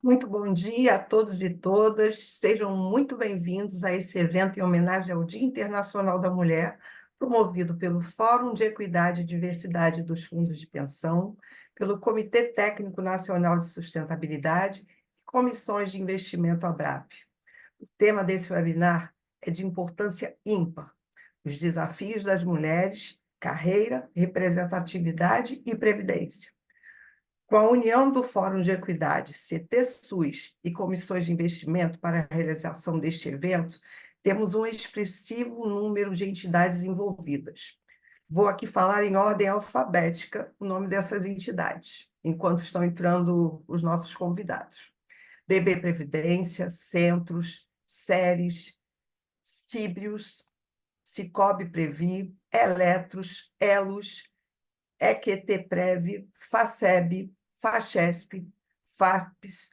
Muito bom dia a todos e todas. Sejam muito bem-vindos a esse evento em homenagem ao Dia Internacional da Mulher, promovido pelo Fórum de Equidade e Diversidade dos Fundos de Pensão, pelo Comitê Técnico Nacional de Sustentabilidade e comissões de investimento ABRAP. O tema desse webinar é de importância ímpar: os desafios das mulheres, carreira, representatividade e previdência. Com a união do Fórum de Equidade, CT-SUS e comissões de investimento para a realização deste evento, temos um expressivo número de entidades envolvidas. Vou aqui falar em ordem alfabética o nome dessas entidades, enquanto estão entrando os nossos convidados. BB Previdência, Centros, Séries, Síbrios, Cicobi Previ, Eletros, Elos, EQT-Prev, FACEB, FACHESP, FAPES,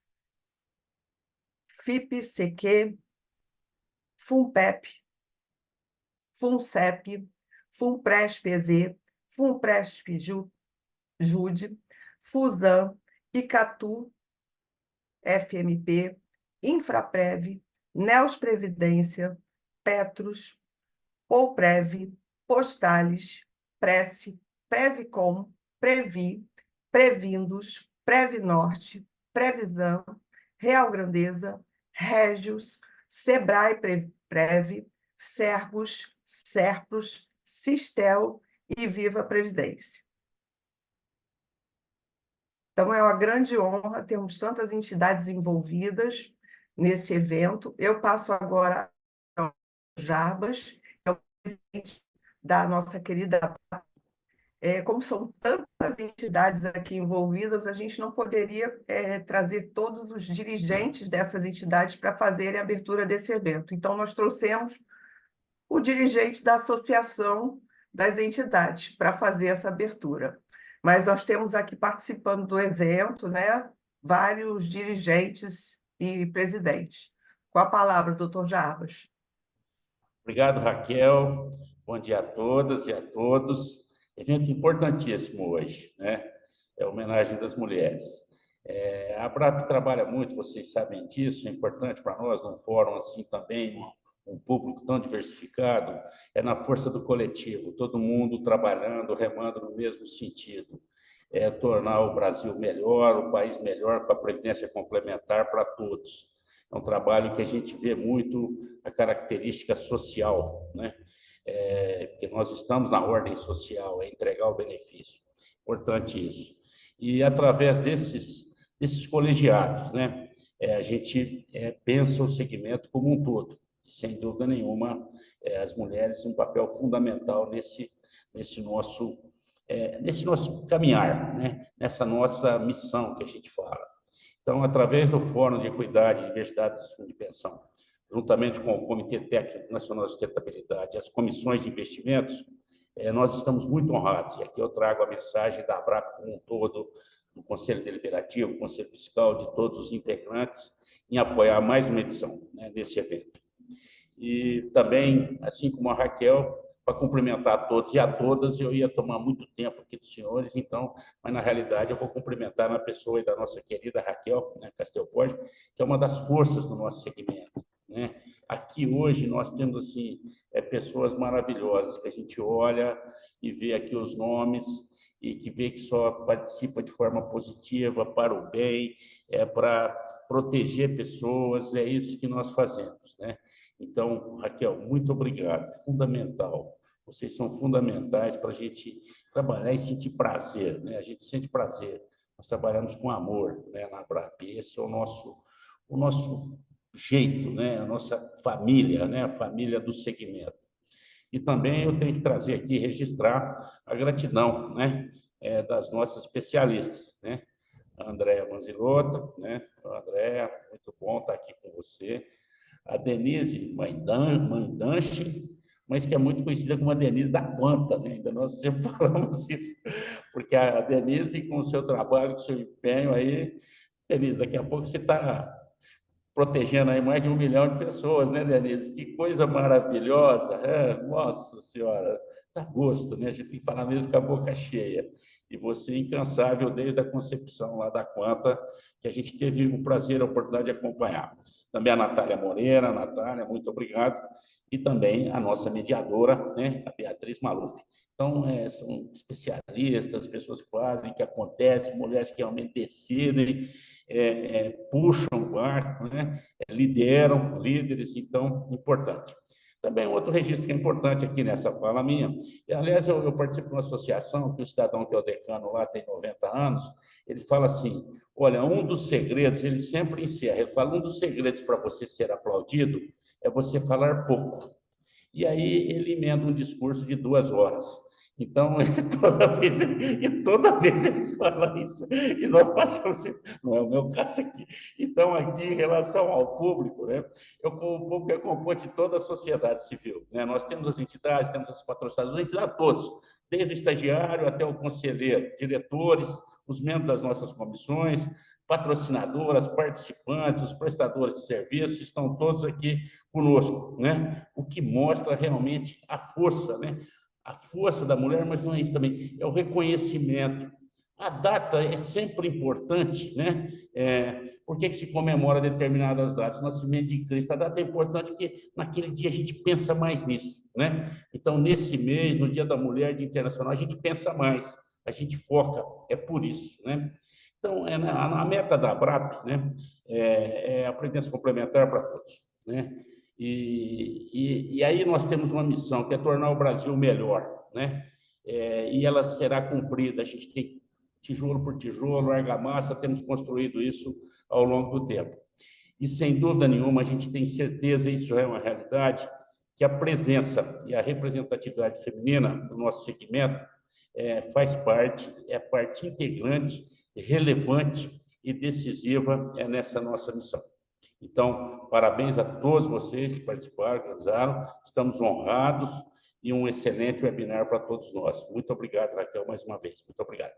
FIP-CQ, FUNPEP, FUNCEP, FUNPRESP-EZ, FUNPRESP-JUDE, FUSAM, ICATU, FMP, Infraprev, Neos Previdência, Petros, Pouprev, Postales, Prece, Previcom, Previ, Previndos, Previnorte, Previsão, Real Grandeza, Régios, Sebrae Prev, Servos, Serpros, Sistel e Viva Previdência. Então, é uma grande honra termos tantas entidades envolvidas nesse evento. Eu passo agora ao Jarbas, que é o presidente da nossa querida. Como são tantas entidades aqui envolvidas, a gente não poderia trazer todos os dirigentes dessas entidades para fazerem a abertura desse evento. Então, nós trouxemos o dirigente da Associação das Entidades para fazer essa abertura. Mas nós temos aqui participando do evento, né, vários dirigentes e presidentes. Com a palavra, doutor Jarbas. Obrigado, Raquel. Bom dia a todas e a todos. Evento importantíssimo hoje, né? É a homenagem das mulheres. A ABRAP trabalha muito, vocês sabem disso, é importante para nós, num fórum assim também, um público tão diversificado, é na força do coletivo, todo mundo trabalhando, remando no mesmo sentido. É tornar o Brasil melhor, o país melhor, com a previdência complementar para todos. É um trabalho que a gente vê muito a característica social, né? Porque nós estamos na ordem social, é entregar o benefício. Importante isso. E através desses colegiados, né, a gente pensa o segmento como um todo. E, sem dúvida nenhuma, as mulheres têm um papel fundamental nesse nosso caminhar, né, nessa nossa missão que a gente fala. Então, através do Fórum de Equidade e Diversidade dos Fundos de Pensão, juntamente com o Comitê Técnico Nacional de Sustentabilidade e as comissões de investimentos, nós estamos muito honrados. E aqui eu trago a mensagem da ABRAP como um todo, do Conselho Deliberativo, Conselho Fiscal, de todos os integrantes, em apoiar mais uma edição, né, desse evento. E também, assim como a Raquel, para cumprimentar a todos e a todas, eu ia tomar muito tempo aqui dos senhores, então, mas na realidade eu vou cumprimentar na pessoa da nossa querida Raquel, né, Castel Borges, que é uma das forças do nosso segmento, né? Aqui hoje nós temos assim pessoas maravilhosas que a gente olha e vê aqui os nomes e que vê que só participa de forma positiva para o bem, para proteger pessoas, é isso que nós fazemos, né? Então, Raquel, muito obrigado, fundamental. Vocês são fundamentais para a gente trabalhar e sentir prazer, né? A gente sente prazer. Nós trabalhamos com amor, né, na ABRAP. Esse é o nosso jeito, né? A nossa família, né? A família do segmento. E também eu tenho que trazer aqui, registrar a gratidão, né, das nossas especialistas, né? A Andréa Manzilota, né? A Andréa, muito bom estar aqui com você. A Denise Mandanche, mas que é muito conhecida como a Denise da Quanta, né? Ainda nós sempre falamos isso, porque a Denise, com o seu trabalho, com o seu empenho aí, Denise, daqui a pouco você está protegendo aí mais de 1 milhão de pessoas, né, Denise? Que coisa maravilhosa, nossa senhora, dá gosto, né? A gente tem que falar mesmo com a boca cheia. e você incansável desde a concepção lá da Quanta, que a gente teve o prazer, a oportunidade de acompanhar. Também a Natália Moreira, Natália, muito obrigado, e também a nossa mediadora, né, a Beatriz Maluf. Então, são especialistas, pessoas que fazem, que acontecem, mulheres que realmente decidem, puxam o barco, né, lideram, líderes, então, importante. Também outro registro que é importante aqui nessa fala minha, e, aliás, eu participo de uma associação, que o cidadão que é o decano lá tem 90 anos, ele fala assim, olha, um dos segredos, ele sempre encerra, ele fala, um dos segredos para você ser aplaudido é você falar pouco. E aí ele emenda um discurso de 2 horas. Então, toda vez ele fala isso, e nós passamos, não é o meu caso aqui. Então, aqui, em relação ao público, né, o público é composto de toda a sociedade civil. Né? Nós temos as entidades, temos as patrocinadoras, as entidades todos, desde o estagiário até o conselheiro, diretores, os membros das nossas comissões, patrocinadoras, participantes, os prestadores de serviços, estão todos aqui conosco, né? O que mostra realmente a força, né? A força da mulher, mas não é isso também, é o reconhecimento. A data é sempre importante, né? Por que se comemora determinadas datas? O nascimento de Cristo. A data é importante porque naquele dia a gente pensa mais nisso, né? Então, nesse mês, no Dia da Mulher, Dia Internacional, a gente pensa mais, a gente foca, é por isso, né? Então, a meta da ABRAP, né, é a previdência complementar para todos, né? E aí nós temos uma missão, que é tornar o Brasil melhor, né? E ela será cumprida. A gente tem tijolo por tijolo, argamassa, temos construído isso ao longo do tempo. E, sem dúvida nenhuma, a gente tem certeza, isso já é uma realidade, que a presença e a representatividade feminina do nosso segmento faz parte, é parte integrante, relevante e decisiva nessa nossa missão. Então, parabéns a todos vocês que participaram, organizaram, estamos honrados e um excelente webinar para todos nós. Muito obrigado, Raquel, mais uma vez. Muito obrigado.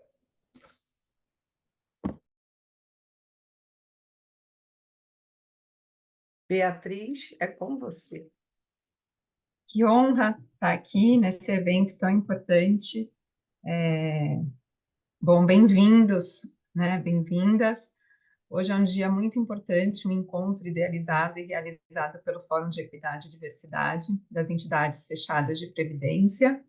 Beatriz, é com você. Que honra estar aqui nesse evento tão importante. Bom, bem-vindos, né? Bem-vindas. Hoje é um dia muito importante, um encontro idealizado e realizado pelo Fórum de Equidade e Diversidade das entidades fechadas de previdência,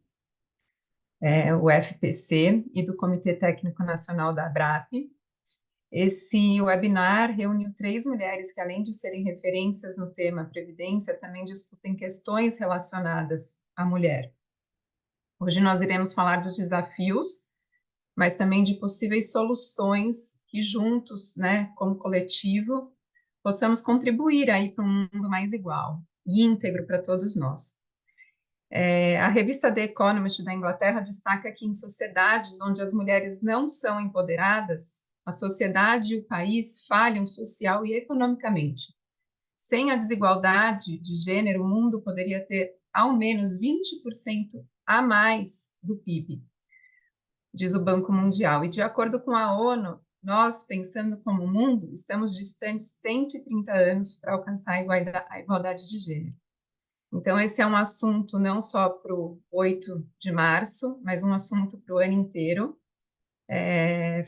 o FPC, e do Comitê Técnico Nacional da ABRAP. Esse webinar reuniu 3 mulheres que, além de serem referências no tema previdência, também discutem questões relacionadas à mulher. Hoje nós iremos falar dos desafios, mas também de possíveis soluções que juntos, né, como coletivo, possamos contribuir aí para um mundo mais igual e íntegro para todos nós. A revista The Economist da Inglaterra destaca que em sociedades onde as mulheres não são empoderadas, a sociedade e o país falham social e economicamente. Sem a desigualdade de gênero, o mundo poderia ter ao menos 20% a mais do PIB, diz o Banco Mundial. E de acordo com a ONU, nós, pensando como mundo, estamos distantes 130 anos para alcançar a igualdade de gênero. Então, esse é um assunto não só para o 8 de março, mas um assunto para o ano inteiro.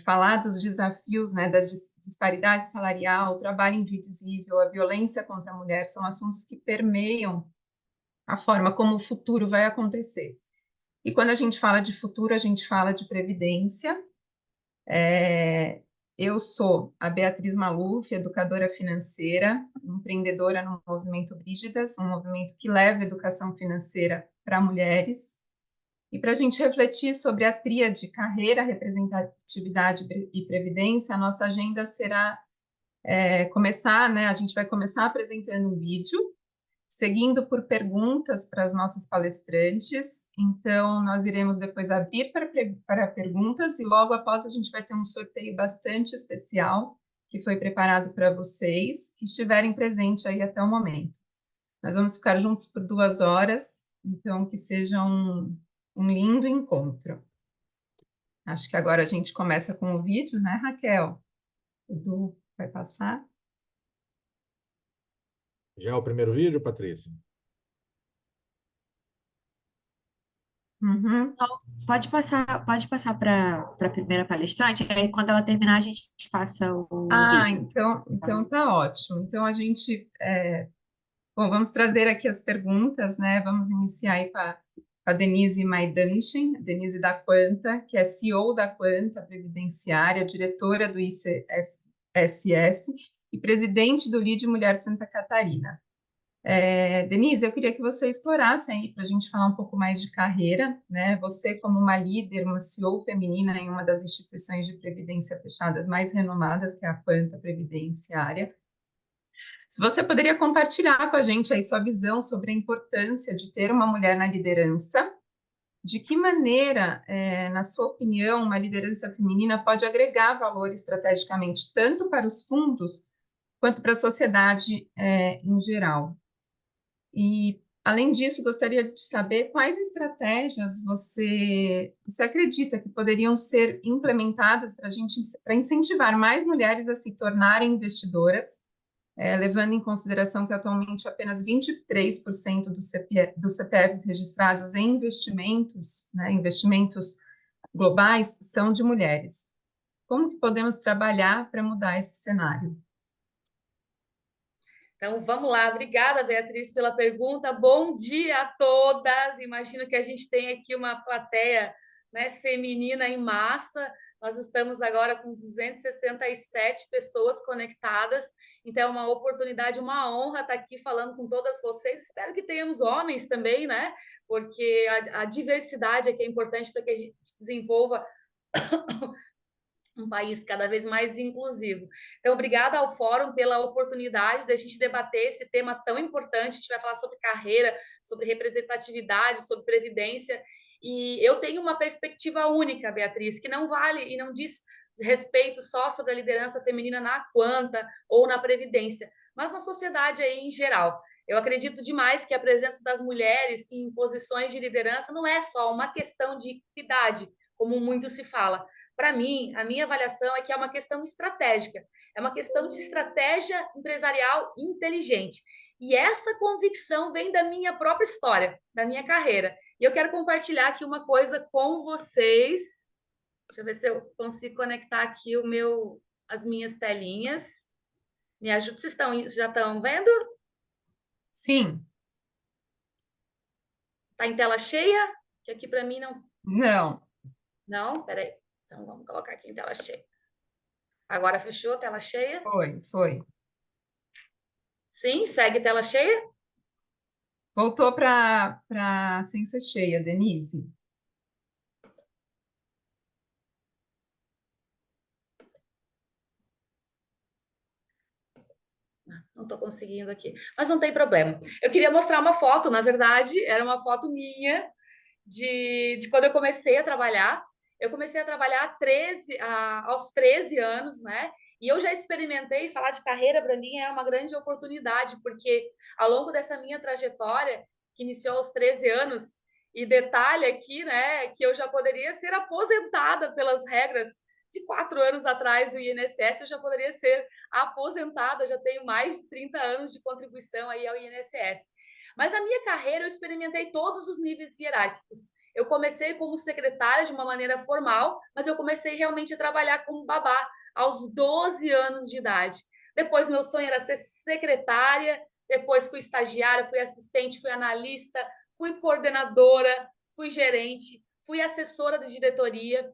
Falar dos desafios, né, da disparidade salarial, o trabalho invisível, a violência contra a mulher, são assuntos que permeiam a forma como o futuro vai acontecer. E quando a gente fala de futuro, a gente fala de previdência. Eu sou a Beatriz Maluf, educadora financeira, empreendedora no Movimento Brígidas, um movimento que leva educação financeira para mulheres. E para a gente refletir sobre a tríade carreira, representatividade e previdência, a nossa agenda será começar, né? A gente vai começar apresentando um vídeo, seguindo por perguntas para as nossas palestrantes. Então, nós iremos depois abrir para perguntas e logo após a gente vai ter um sorteio bastante especial que foi preparado para vocês que estiverem presentes aí até o momento. Nós vamos ficar juntos por 2 horas, então que seja um lindo encontro. Acho que agora a gente começa com o vídeo, né, Raquel? O Du vai passar. Já é o primeiro vídeo, Patrícia? Uhum. Pode passar para a primeira palestrante, aí quando ela terminar a gente passa o Ah, vídeo. então tá ótimo. Então a gente, bom, vamos trazer aqui as perguntas, né? Vamos iniciar aí com a Denise Maidanchen, Denise da Quanta, que é CEO da Quanta Previdenciária, diretora do ICSS e presidente do LIDE Mulher Santa Catarina. Denise, eu queria que você explorasse aí para a gente falar um pouco mais de carreira, né? Você como uma líder, uma CEO feminina em uma das instituições de previdência fechadas mais renomadas, que é a Quanta Previdenciária. Se você poderia compartilhar com a gente aí sua visão sobre a importância de ter uma mulher na liderança, de que maneira, na sua opinião, uma liderança feminina pode agregar valor estrategicamente tanto para os fundos quanto para a sociedade, em geral? E, além disso, gostaria de saber quais estratégias você acredita que poderiam ser implementadas para incentivar mais mulheres a se tornarem investidoras, levando em consideração que atualmente apenas 23% dos CPFs registrados em investimentos, né, investimentos globais, são de mulheres. Como que podemos trabalhar para mudar esse cenário? Então, vamos lá. Obrigada, Beatriz, pela pergunta. Bom dia a todas. Imagino que a gente tem aqui uma plateia, né, feminina em massa. Nós estamos agora com 267 pessoas conectadas. Então, é uma oportunidade, uma honra estar aqui falando com todas vocês. Espero que tenhamos homens também, né? Porque a diversidade é que é importante para que a gente desenvolva um país cada vez mais inclusivo. Então, obrigada ao Fórum pela oportunidade da gente debater esse tema tão importante. A gente vai falar sobre carreira, sobre representatividade, sobre previdência. E eu tenho uma perspectiva única, Beatriz, que não vale e não diz respeito só sobre a liderança feminina na Quanta ou na Previdência, mas na sociedade aí em geral. Eu acredito demais que a presença das mulheres em posições de liderança não é só uma questão de equidade, como muito se fala. Para mim, a minha avaliação é que é uma questão estratégica, é uma questão de estratégia empresarial inteligente. E essa convicção vem da minha própria história, da minha carreira. E eu quero compartilhar aqui uma coisa com vocês. Deixa eu ver se eu consigo conectar aqui as minhas telinhas. Me ajuda, já estão vendo? Sim. Está em tela cheia? Que aqui para mim não. Não. Não? Peraí. Então vamos colocar aqui em tela cheia. Agora fechou a tela cheia? Foi. Sim, segue tela cheia? Voltou para sem ser cheia, Denise. Não estou conseguindo aqui, mas não tem problema. Eu queria mostrar uma foto, na verdade, era uma foto minha de quando eu comecei a trabalhar. Eu comecei a trabalhar aos 13 anos, né? E eu já experimentei, falar de carreira para mim é uma grande oportunidade, porque ao longo dessa minha trajetória, que iniciou aos 13 anos, e detalhe aqui, né, que eu já poderia ser aposentada pelas regras de 4 anos atrás do INSS, eu já poderia ser aposentada, já tenho mais de 30 anos de contribuição aí ao INSS. Mas a minha carreira eu experimentei todos os níveis hierárquicos. Eu comecei como secretária de uma maneira formal, mas eu comecei realmente a trabalhar como babá aos 12 anos de idade. Depois meu sonho era ser secretária, depois fui estagiária, fui assistente, fui analista, fui coordenadora, fui gerente, fui assessora de diretoria,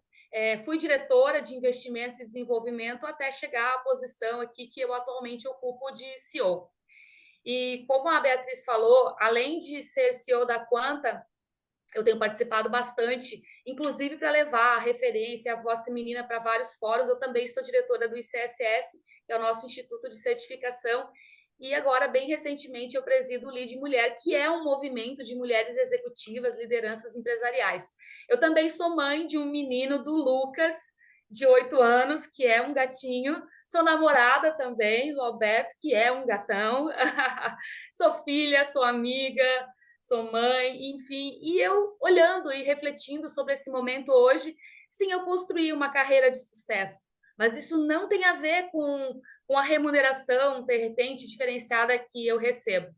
fui diretora de investimentos e desenvolvimento até chegar à posição aqui que eu atualmente ocupo de CEO. E como a Beatriz falou, além de ser CEO da Quanta, eu tenho participado bastante, inclusive para levar a referência, a voz feminina para vários fóruns. Eu também sou diretora do ICSS, que é o nosso Instituto de Certificação, e agora, bem recentemente, eu presido o LIDE Mulher, que é um movimento de mulheres executivas, lideranças empresariais. Eu também sou mãe de um menino, do Lucas, de 8 anos, que é um gatinho. Sou namorada também do Alberto, que é um gatão. Sou filha, sou amiga, sou mãe, enfim. E eu, olhando e refletindo sobre esse momento hoje, sim, eu construí uma carreira de sucesso. Mas isso não tem a ver com a remuneração, de repente, diferenciada que eu recebo.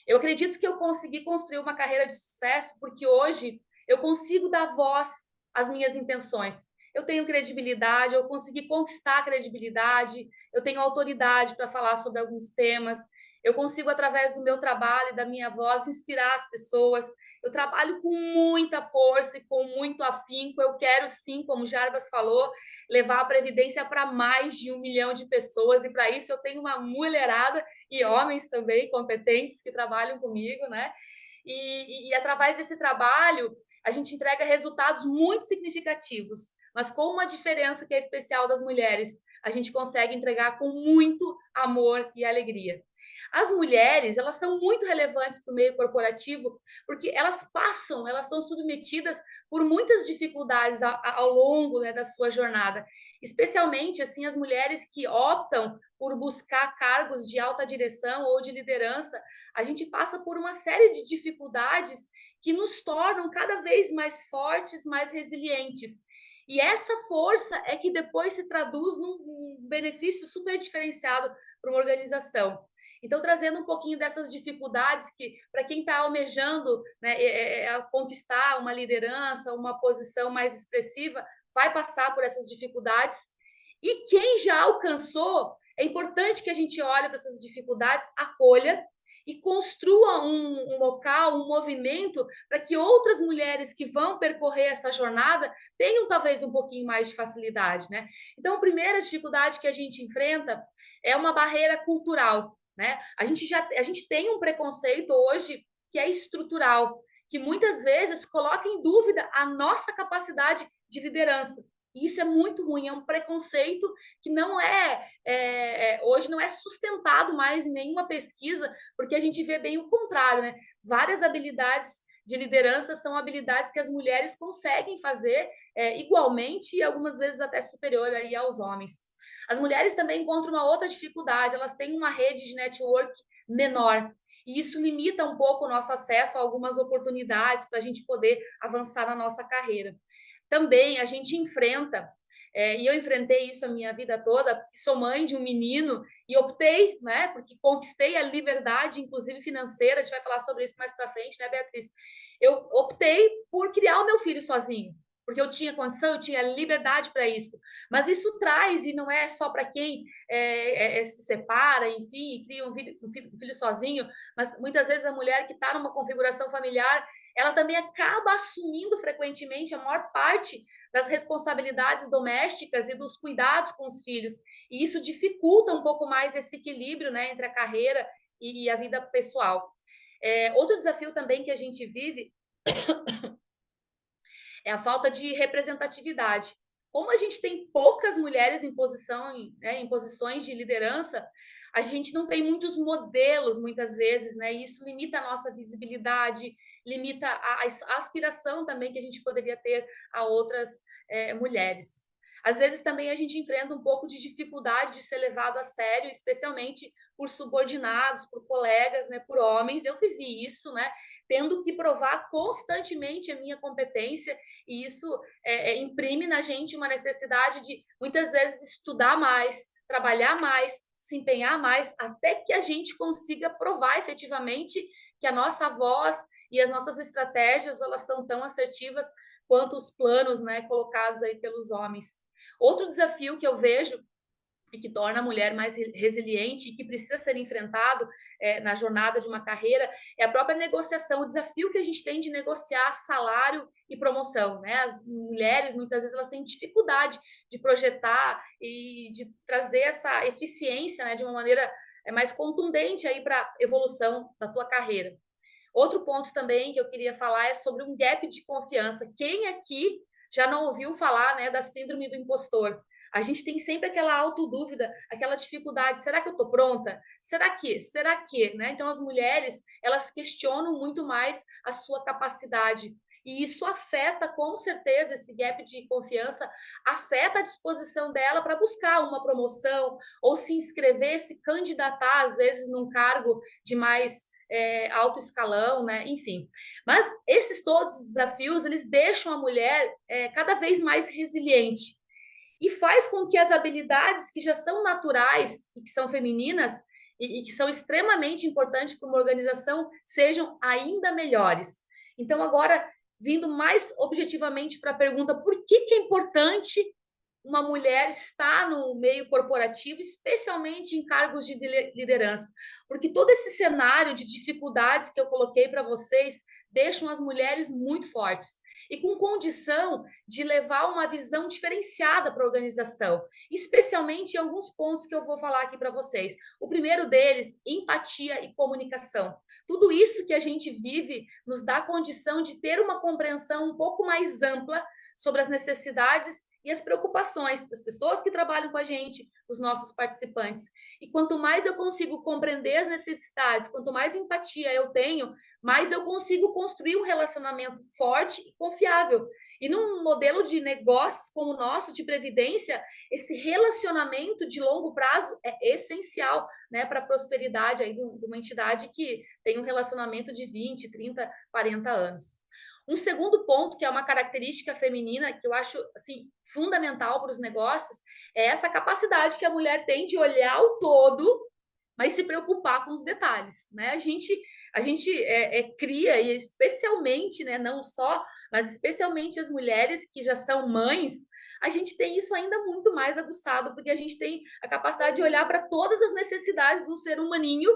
Eu acredito que eu consegui construir uma carreira de sucesso porque hoje eu consigo dar voz às minhas intenções. Eu tenho credibilidade, eu consegui conquistar a credibilidade, eu tenho autoridade para falar sobre alguns temas, eu consigo, através do meu trabalho e da minha voz, inspirar as pessoas. Eu trabalho com muita força e com muito afinco. Eu quero, sim, como Jarbas falou, levar a Previdência para mais de 1 milhão de pessoas, e para isso eu tenho uma mulherada e homens também competentes que trabalham comigo, né? E através desse trabalho, a gente entrega resultados muito significativos, mas com uma diferença que é especial das mulheres, a gente consegue entregar com muito amor e alegria. As mulheres, elas são muito relevantes para o meio corporativo, porque elas são submetidas por muitas dificuldades ao longo, né, da sua jornada, especialmente assim as mulheres que optam por buscar cargos de alta direção ou de liderança. A gente passa por uma série de dificuldades que nos tornam cada vez mais fortes, mais resilientes. E essa força é que depois se traduz num benefício super diferenciado para uma organização. Então, trazendo um pouquinho dessas dificuldades que, para quem está almejando, né, conquistar uma liderança, uma posição mais expressiva, vai passar por essas dificuldades. E quem já alcançou, é importante que a gente olhe para essas dificuldades, acolha e construa um local, um movimento para que outras mulheres que vão percorrer essa jornada tenham talvez um pouquinho mais de facilidade, né? Então, a primeira dificuldade que a gente enfrenta é uma barreira cultural, né? A gente tem um preconceito hoje que é estrutural, que muitas vezes coloca em dúvida a nossa capacidade de liderança. E isso é muito ruim, é um preconceito que não hoje não é sustentado mais em nenhuma pesquisa, porque a gente vê bem o contrário, né? Várias habilidades de liderança são habilidades que as mulheres conseguem fazer igualmente e algumas vezes até superior aí aos homens. As mulheres também encontram uma outra dificuldade, elas têm uma rede de network menor, e isso limita um pouco o nosso acesso a algumas oportunidades para a gente poder avançar na nossa carreira. Também a gente enfrenta, e eu enfrentei isso a minha vida toda, porque sou mãe de um menino e optei, né, porque conquistei a liberdade, inclusive financeira, a gente vai falar sobre isso mais para frente, né, Beatriz? Eu optei por criar o meu filho sozinho, porque eu tinha condição, eu tinha liberdade para isso. Mas isso traz, e não é só para quem se separa, enfim, e cria um filho sozinho, mas muitas vezes a mulher que está numa configuração familiar, ela também acaba assumindo frequentemente a maior parte das responsabilidades domésticas e dos cuidados com os filhos. E isso dificulta um pouco mais esse equilíbrio, né, entre a carreira e a vida pessoal. Outro desafio também que a gente vive é a falta de representatividade. Como a gente tem poucas mulheres em posições de liderança, a gente não tem muitos modelos, muitas vezes, né? E isso limita a nossa visibilidade, limita a aspiração também que a gente poderia ter a outras mulheres. Às vezes também a gente enfrenta um pouco de dificuldade de ser levado a sério, especialmente por subordinados, por colegas, né, por homens. Eu vivi isso, né, tendo que provar constantemente a minha competência, e isso imprime na gente uma necessidade de, muitas vezes, estudar mais, trabalhar mais, se empenhar mais, até que a gente consiga provar efetivamente que a nossa voz e as nossas estratégias, elas são tão assertivas quanto os planos, né, colocados aí pelos homens. Outro desafio que eu vejo e que torna a mulher mais resiliente e que precisa ser enfrentado na jornada de uma carreira é a própria negociação, o desafio que a gente tem de negociar salário e promoção, né? As mulheres, muitas vezes, elas têm dificuldade de projetar e de trazer essa eficiência, né, de uma maneira mais contundente aí para a evolução da tua carreira. Outro ponto também que eu queria falar é sobre um gap de confiança. Quem aqui já não ouviu falar, né, da síndrome do impostor? A gente tem sempre aquela autodúvida, aquela dificuldade, será que eu estou pronta? Será que, né? Então, as mulheres, elas questionam muito mais a sua capacidade. E isso afeta, com certeza, esse gap de confiança, afeta a disposição dela para buscar uma promoção, ou se inscrever, se candidatar, às vezes, num cargo de mais alto escalão, né? Enfim. Mas esses todos os desafios, eles deixam a mulher cada vez mais resiliente e faz com que as habilidades que já são naturais e que são femininas e que são extremamente importantes para uma organização sejam ainda melhores. Então, agora, vindo mais objetivamente para a pergunta por que é importante uma mulher estar no meio corporativo, especialmente em cargos de liderança, porque todo esse cenário de dificuldades que eu coloquei para vocês deixam as mulheres muito fortes e com condição de levar uma visão diferenciada para a organização, especialmente em alguns pontos que eu vou falar aqui para vocês. O primeiro deles, empatia e comunicação. Tudo isso que a gente vive nos dá condição de ter uma compreensão um pouco mais ampla sobre as necessidades e as preocupações das pessoas que trabalham com a gente, dos nossos participantes. E quanto mais eu consigo compreender as necessidades, quanto mais empatia eu tenho, mais eu consigo construir um relacionamento forte e confiável. E num modelo de negócios como o nosso, de previdência, esse relacionamento de longo prazo é essencial, né, para a prosperidade aí de uma entidade que tem um relacionamento de 20, 30, 40 anos. Um segundo ponto, que é uma característica feminina, que eu acho assim, fundamental para os negócios, é essa capacidade que a mulher tem de olhar o todo, mas se preocupar com os detalhes, né? A gente cria, e especialmente, né, não só, mas especialmente as mulheres que já são mães, a gente tem isso ainda muito mais aguçado, porque a gente tem a capacidade de olhar para todas as necessidades de um ser humaninho,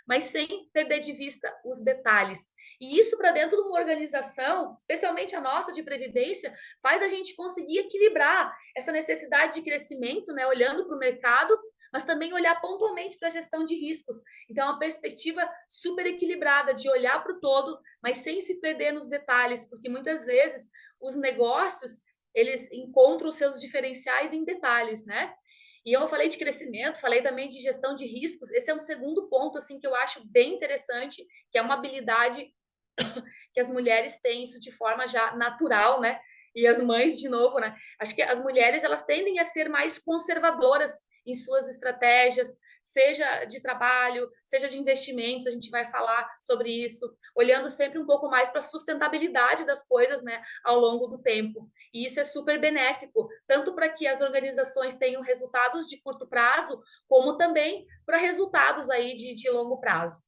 mas sem perder de vista os detalhes. E isso para dentro de uma organização, especialmente a nossa de previdência, faz a gente conseguir equilibrar essa necessidade de crescimento, né, olhando para o mercado, mas também olhar pontualmente para a gestão de riscos. Então, é uma perspectiva super equilibrada de olhar para o todo, mas sem se perder nos detalhes, porque muitas vezes os negócios, eles encontram os seus diferenciais em detalhes, né? E eu falei de crescimento, falei também de gestão de riscos. Esse é um segundo ponto assim que eu acho bem interessante, que é uma habilidade que as mulheres têm isso de forma já natural, né? E as mães, de novo, né? Acho que as mulheres, elas tendem a ser mais conservadoras em suas estratégias, seja de trabalho, seja de investimentos, a gente vai falar sobre isso, olhando sempre um pouco mais para a sustentabilidade das coisas, né, ao longo do tempo. E isso é super benéfico, tanto para que as organizações tenham resultados de curto prazo, como também para resultados aí de longo prazo.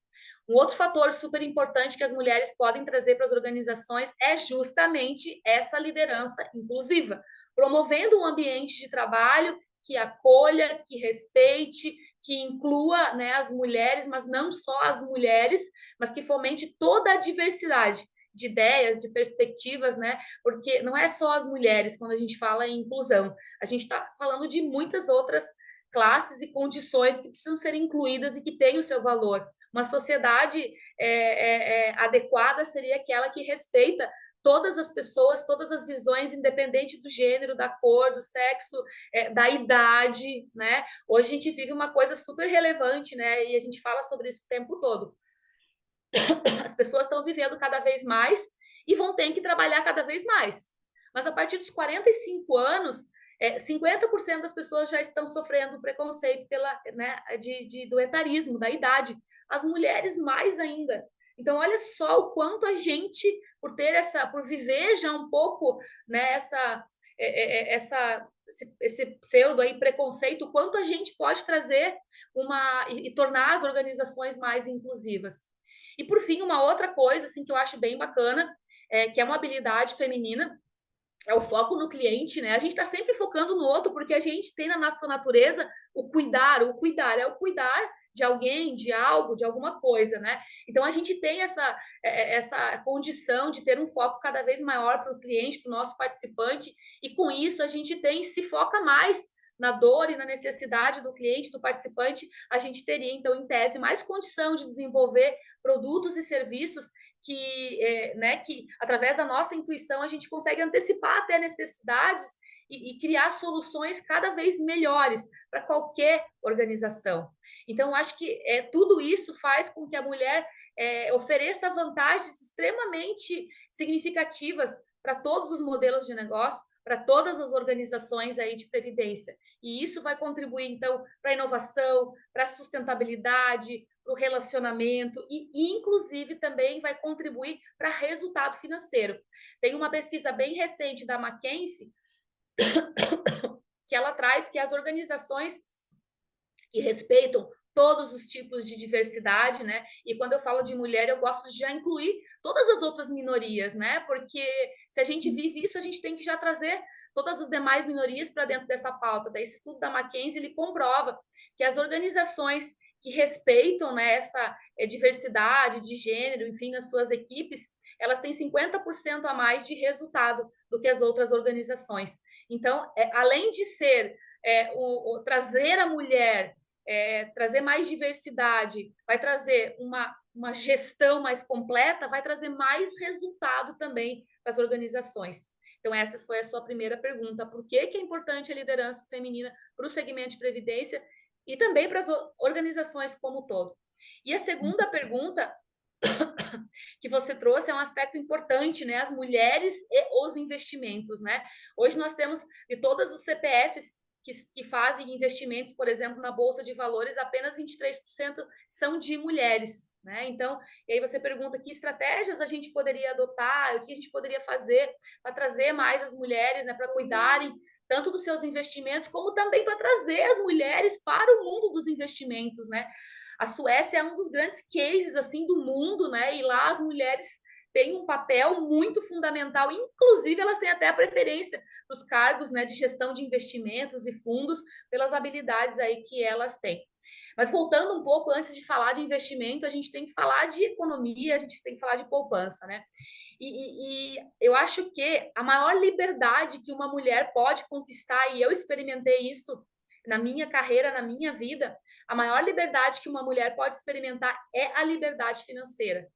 Um outro fator super importante que as mulheres podem trazer para as organizações é justamente essa liderança inclusiva, promovendo um ambiente de trabalho que acolha, que respeite, que inclua, né, as mulheres, mas não só as mulheres, mas que fomente toda a diversidade de ideias, de perspectivas, né? Porque não é só as mulheres quando a gente fala em inclusão, a gente está falando de muitas outras classes e condições que precisam ser incluídas e que têm o seu valor. Uma sociedade adequada seria aquela que respeita todas as pessoas, todas as visões, independente do gênero, da cor, do sexo, da idade, né? Hoje a gente vive uma coisa super relevante, né? E a gente fala sobre isso o tempo todo. As pessoas estão vivendo cada vez mais e vão ter que trabalhar cada vez mais. Mas a partir dos 45 anos, 50% das pessoas já estão sofrendo preconceito do etarismo, da idade. As mulheres mais ainda. Então, olha só o quanto a gente, por viver já um pouco, né, esse pseudo aí preconceito, o quanto a gente pode trazer e tornar as organizações mais inclusivas. E por fim, uma outra coisa assim que eu acho bem bacana, que é uma habilidade feminina, é o foco no cliente, né? A gente está sempre focando no outro porque a gente tem na nossa natureza o cuidar é o cuidar de alguém, de algo, de alguma coisa, né? Então a gente tem essa condição de ter um foco cada vez maior para o cliente, para o nosso participante, e com isso a gente se foca mais na dor e na necessidade do cliente, do participante. A gente teria, então, em tese, mais condição de desenvolver produtos e serviços que através da nossa intuição a gente consegue antecipar até necessidades e criar soluções cada vez melhores para qualquer organização. Então, acho que tudo isso faz com que a mulher ofereça vantagens extremamente significativas para todos os modelos de negócio, para todas as organizações aí de previdência. E isso vai contribuir, então, para a inovação, para a sustentabilidade, para o relacionamento e, inclusive, também vai contribuir para resultado financeiro. Tem uma pesquisa bem recente da McKinsey que ela traz que as organizações que respeitam todos os tipos de diversidade, né? E quando eu falo de mulher, eu gosto de já incluir todas as outras minorias, né? Porque se a gente vive isso, a gente tem que já trazer todas as demais minorias para dentro dessa pauta. Daí, esse estudo da McKinsey, ele comprova que as organizações que respeitam, né, essa diversidade de gênero, enfim, nas suas equipes, elas têm 50% a mais de resultado do que as outras organizações. Então, além de ser trazer a mulher, trazer mais diversidade, vai trazer uma gestão mais completa, vai trazer mais resultado também para as organizações. Então, essa foi a sua primeira pergunta. Por que é importante a liderança feminina para o segmento de previdência e também para as organizações como um todo? E a segunda pergunta que você trouxe é um aspecto importante, né? As mulheres e os investimentos, né? Hoje nós temos de todas os CPFs que fazem investimentos, por exemplo, na Bolsa de Valores, apenas 23% são de mulheres, né? Então, e aí você pergunta que estratégias a gente poderia adotar, o que a gente poderia fazer para trazer mais as mulheres, né, para cuidarem tanto dos seus investimentos, como também para trazer as mulheres para o mundo dos investimentos, né? A Suécia é um dos grandes cases assim do mundo, né? E lá as mulheres têm um papel muito fundamental, inclusive elas têm até a preferência para os cargos, né, de gestão de investimentos e fundos pelas habilidades aí que elas têm. Mas voltando um pouco, antes de falar de investimento, a gente tem que falar de economia, a gente tem que falar de poupança, né? E eu acho que a maior liberdade que uma mulher pode conquistar, e eu experimentei isso na minha carreira, na minha vida, a maior liberdade que uma mulher pode experimentar é a liberdade financeira.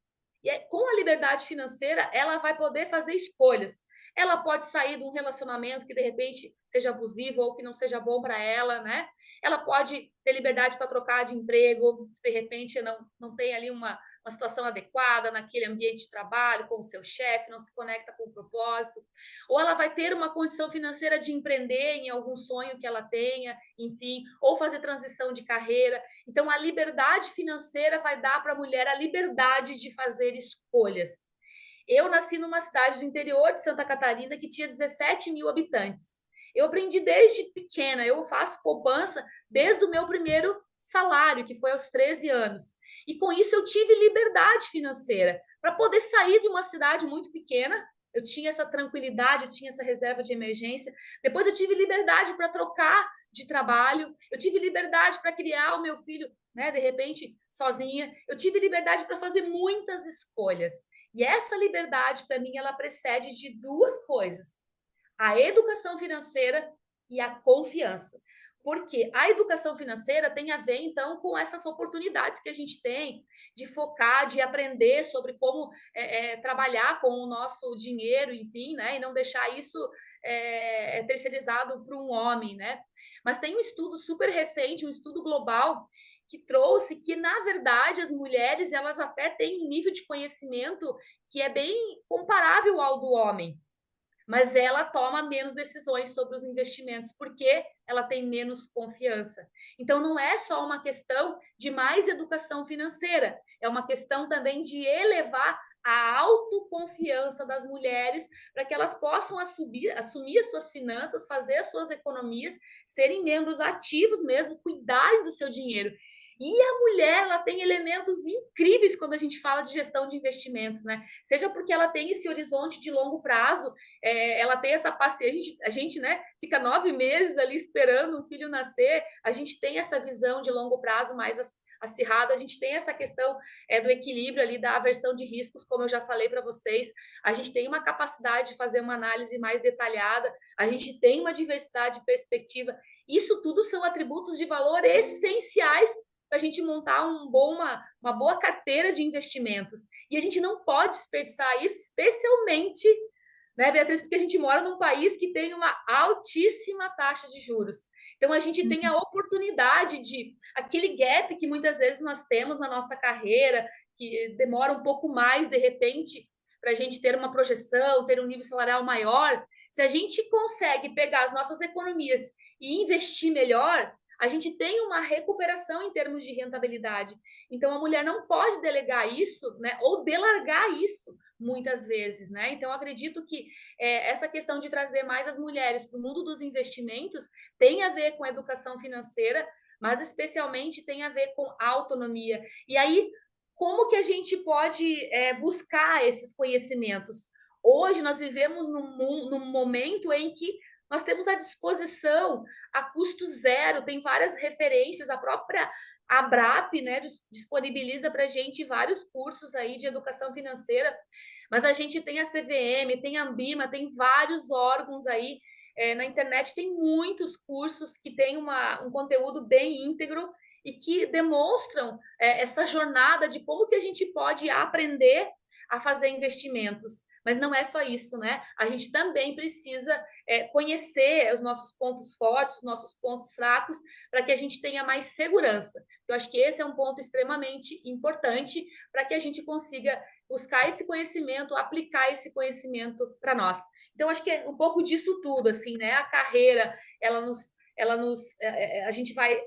E com a liberdade financeira, ela vai poder fazer escolhas. Ela pode sair de um relacionamento que de repente seja abusivo ou que não seja bom para ela, né? Ela pode ter liberdade para trocar de emprego, se de repente não tem ali uma situação adequada naquele ambiente de trabalho, com o seu chefe, não se conecta com o propósito. Ou ela vai ter uma condição financeira de empreender em algum sonho que ela tenha, enfim, ou fazer transição de carreira. Então, a liberdade financeira vai dar para a mulher a liberdade de fazer escolhas. Eu nasci numa cidade do interior de Santa Catarina que tinha 17 mil habitantes. Eu aprendi desde pequena, eu faço poupança desde o meu primeiro salário, que foi aos 13 anos. E com isso eu tive liberdade financeira para poder sair de uma cidade muito pequena. Eu tinha essa tranquilidade, eu tinha essa reserva de emergência. Depois eu tive liberdade para trocar de trabalho, eu tive liberdade para criar o meu filho, né, de repente, sozinha. Eu tive liberdade para fazer muitas escolhas. E essa liberdade, para mim, ela precede de duas coisas: a educação financeira e a confiança. Porque a educação financeira tem a ver, então, com essas oportunidades que a gente tem de focar, de aprender sobre como trabalhar com o nosso dinheiro, enfim, né? E não deixar isso terceirizado para um homem, né? Mas tem um estudo super recente, um estudo global, que trouxe que, na verdade, as mulheres, elas até têm um nível de conhecimento que é bem comparável ao do homem, mas ela toma menos decisões sobre os investimentos, porque ela tem menos confiança. Então, não é só uma questão de mais educação financeira, é uma questão também de elevar a autoconfiança das mulheres para que elas possam assumir as suas finanças, fazer as suas economias, serem membros ativos mesmo, cuidarem do seu dinheiro. E a mulher, ela tem elementos incríveis quando a gente fala de gestão de investimentos, né? Seja porque ela tem esse horizonte de longo prazo, ela tem essa paciência, a gente, né, fica 9 meses ali esperando um filho nascer, a gente tem essa visão de longo prazo mais acirrada, a gente tem essa questão do equilíbrio ali, da aversão de riscos, como eu já falei para vocês, a gente tem uma capacidade de fazer uma análise mais detalhada, a gente tem uma diversidade de perspectiva. Isso tudo são atributos de valor essenciais para a gente montar uma boa carteira de investimentos. E a gente não pode desperdiçar isso, especialmente, né, Beatriz, porque a gente mora num país que tem uma altíssima taxa de juros. Então, a gente tem a oportunidade de aquele gap que muitas vezes nós temos na nossa carreira, que demora um pouco mais, de repente, para a gente ter uma projeção, ter um nível salarial maior. Se a gente consegue pegar as nossas economias e investir melhor, a gente tem uma recuperação em termos de rentabilidade. Então, a mulher não pode delegar isso, né, ou delargar isso, muitas vezes, né? Então, acredito que essa questão de trazer mais as mulheres para o mundo dos investimentos tem a ver com a educação financeira, mas especialmente tem a ver com autonomia. E aí, como que a gente pode buscar esses conhecimentos? Hoje nós vivemos num momento em que nós temos à disposição, a custo zero, tem várias referências, a própria ABRAP, né, disponibiliza para a gente vários cursos aí de educação financeira, mas a gente tem a CVM, tem a Ambima, tem vários órgãos aí, na internet tem muitos cursos que têm um conteúdo bem íntegro e que demonstram essa jornada de como que a gente pode aprender a fazer investimentos. Mas não é só isso, né? A gente também precisa conhecer os nossos pontos fortes, os nossos pontos fracos, para que a gente tenha mais segurança. Eu acho que esse é um ponto extremamente importante para que a gente consiga buscar esse conhecimento, aplicar esse conhecimento para nós. Então, acho que é um pouco disso tudo, assim, né? A carreira, a gente vai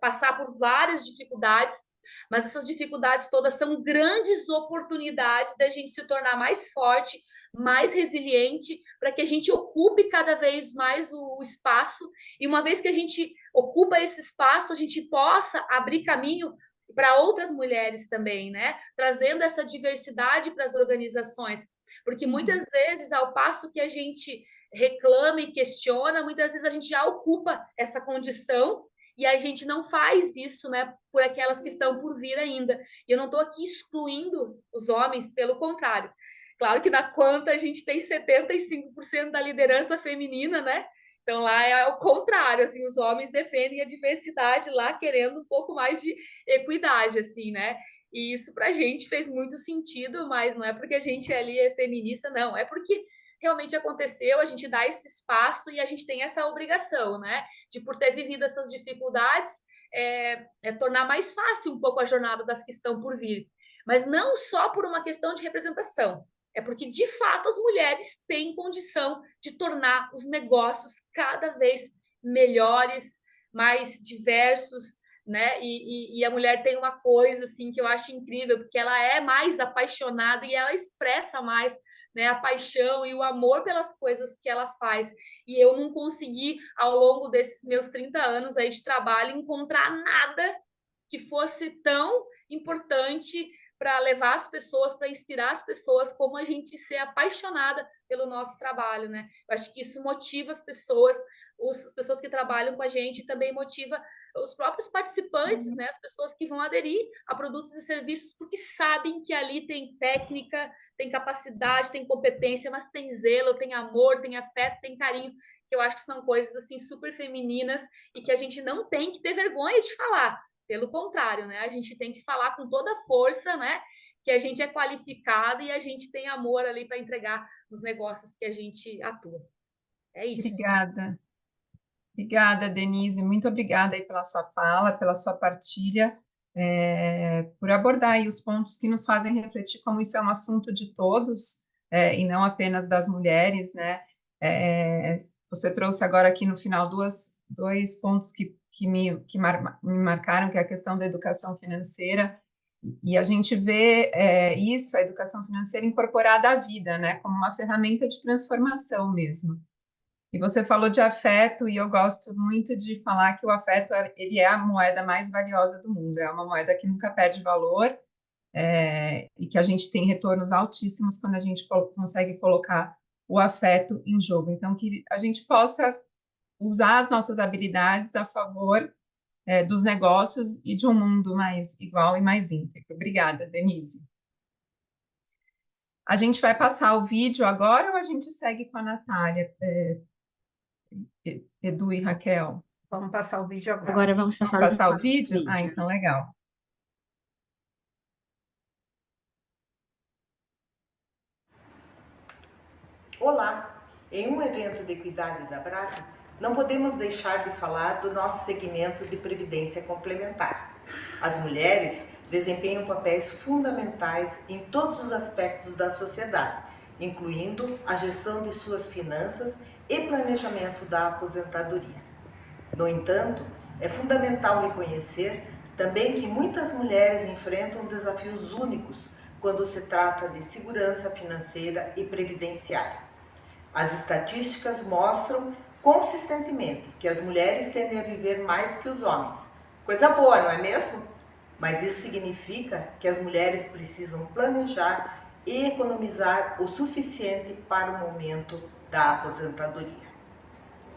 passar por várias dificuldades, mas essas dificuldades todas são grandes oportunidades da gente se tornar mais forte, mais resiliente, para que a gente ocupe cada vez mais o espaço, e uma vez que a gente ocupa esse espaço, a gente possa abrir caminho para outras mulheres também, né? Trazendo essa diversidade para as organizações, porque muitas vezes, ao passo que a gente reclama e questiona, muitas vezes a gente já ocupa essa condição e a gente não faz isso, né, por aquelas que estão por vir ainda. E eu não estou aqui excluindo os homens, pelo contrário. Claro que na Quanta a gente tem 75% da liderança feminina, né? Então lá é o contrário, assim, os homens defendem a diversidade lá, querendo um pouco mais de equidade, assim, né? E isso para a gente fez muito sentido, mas não é porque a gente ali é feminista, não, é porque realmente aconteceu, a gente dá esse espaço e a gente tem essa obrigação, né? De, por ter vivido essas dificuldades, tornar mais fácil um pouco a jornada das que estão por vir. Mas não só por uma questão de representação, é porque, de fato, as mulheres têm condição de tornar os negócios cada vez melhores, mais diversos, né? E a mulher tem uma coisa assim que eu acho incrível, porque ela é mais apaixonada e ela expressa mais, né, a paixão e o amor pelas coisas que ela faz. E eu não consegui, ao longo desses meus 30 anos aí de trabalho, encontrar nada que fosse tão importante para levar as pessoas, para inspirar as pessoas, como a gente ser apaixonada pelo nosso trabalho, né? Eu acho que isso motiva as pessoas que trabalham com a gente, também motiva os próprios participantes, né? As pessoas que vão aderir a produtos e serviços, porque sabem que ali tem técnica, tem capacidade, tem competência, mas tem zelo, tem amor, tem afeto, tem carinho, que eu acho que são coisas assim super femininas e que a gente não tem que ter vergonha de falar. Pelo contrário, né? A gente tem que falar com toda a força, né? Que a gente é qualificada e a gente tem amor ali para entregar nos negócios que a gente atua. É isso. Obrigada. Obrigada, Denise. Muito obrigada aí pela sua fala, pela sua partilha, por abordar aí os pontos que nos fazem refletir como isso é um assunto de todos, e não apenas das mulheres, né? Você trouxe agora aqui no final dois pontos que me marcaram, que é a questão da educação financeira, e a gente vê isso, a educação financeira incorporada à vida, né, como uma ferramenta de transformação mesmo. E você falou de afeto, e eu gosto muito de falar que o afeto ele é a moeda mais valiosa do mundo, é uma moeda que nunca perde valor, e que a gente tem retornos altíssimos quando a gente consegue colocar o afeto em jogo. Então, que a gente possa usar as nossas habilidades a favor dos negócios e de um mundo mais igual e mais íntegro. Obrigada, Denise. A gente vai passar o vídeo agora ou a gente segue com a Natália, Edu e Raquel? Vamos passar o vídeo agora. Agora vamos passar o vídeo? Ah, então legal. Olá! Em um evento de equidade da ABRAP, não podemos deixar de falar do nosso segmento de previdência complementar. As mulheres desempenham papéis fundamentais em todos os aspectos da sociedade, incluindo a gestão de suas finanças e planejamento da aposentadoria. No entanto, é fundamental reconhecer também que muitas mulheres enfrentam desafios únicos quando se trata de segurança financeira e previdenciária. As estatísticas mostram consistentemente que as mulheres tendem a viver mais que os homens. Coisa boa, não é mesmo? Mas isso significa que as mulheres precisam planejar e economizar o suficiente para o momento da aposentadoria.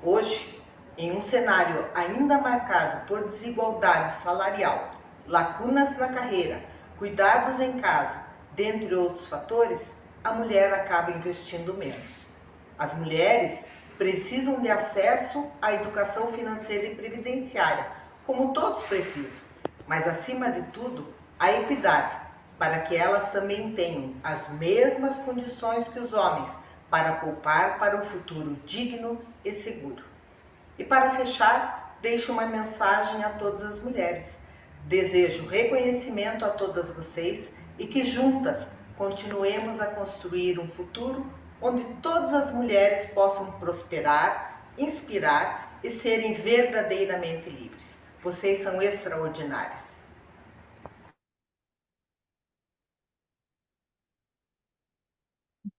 Hoje, em um cenário ainda marcado por desigualdade salarial, lacunas na carreira, cuidados em casa, dentre outros fatores, a mulher acaba investindo menos. As mulheres precisam de acesso à educação financeira e previdenciária, como todos precisam, mas acima de tudo, a equidade, para que elas também tenham as mesmas condições que os homens para poupar para um futuro digno e seguro. E para fechar, deixo uma mensagem a todas as mulheres. Desejo reconhecimento a todas vocês e que juntas continuemos a construir um futuro onde todas as mulheres possam prosperar, inspirar e serem verdadeiramente livres. Vocês são extraordinárias.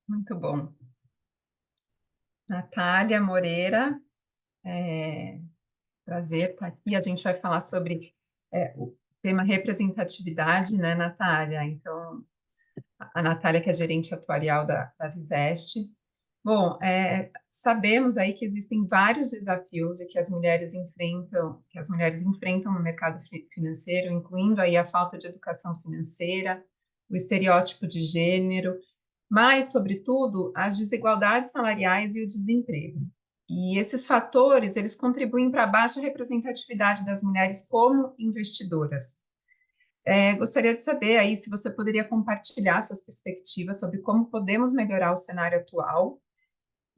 Muito bom. Natália Moreira, prazer estar aqui. A gente vai falar sobre o tema representatividade, né, Natália? Então, a Natália, que é gerente atuarial da Viveste. Bom, sabemos aí que existem vários desafios e que as mulheres enfrentam no mercado financeiro, incluindo aí a falta de educação financeira, o estereótipo de gênero, mas, sobretudo, as desigualdades salariais e o desemprego. E esses fatores, eles contribuem para a baixa representatividade das mulheres como investidoras. Gostaria de saber aí se você poderia compartilhar suas perspectivas sobre como podemos melhorar o cenário atual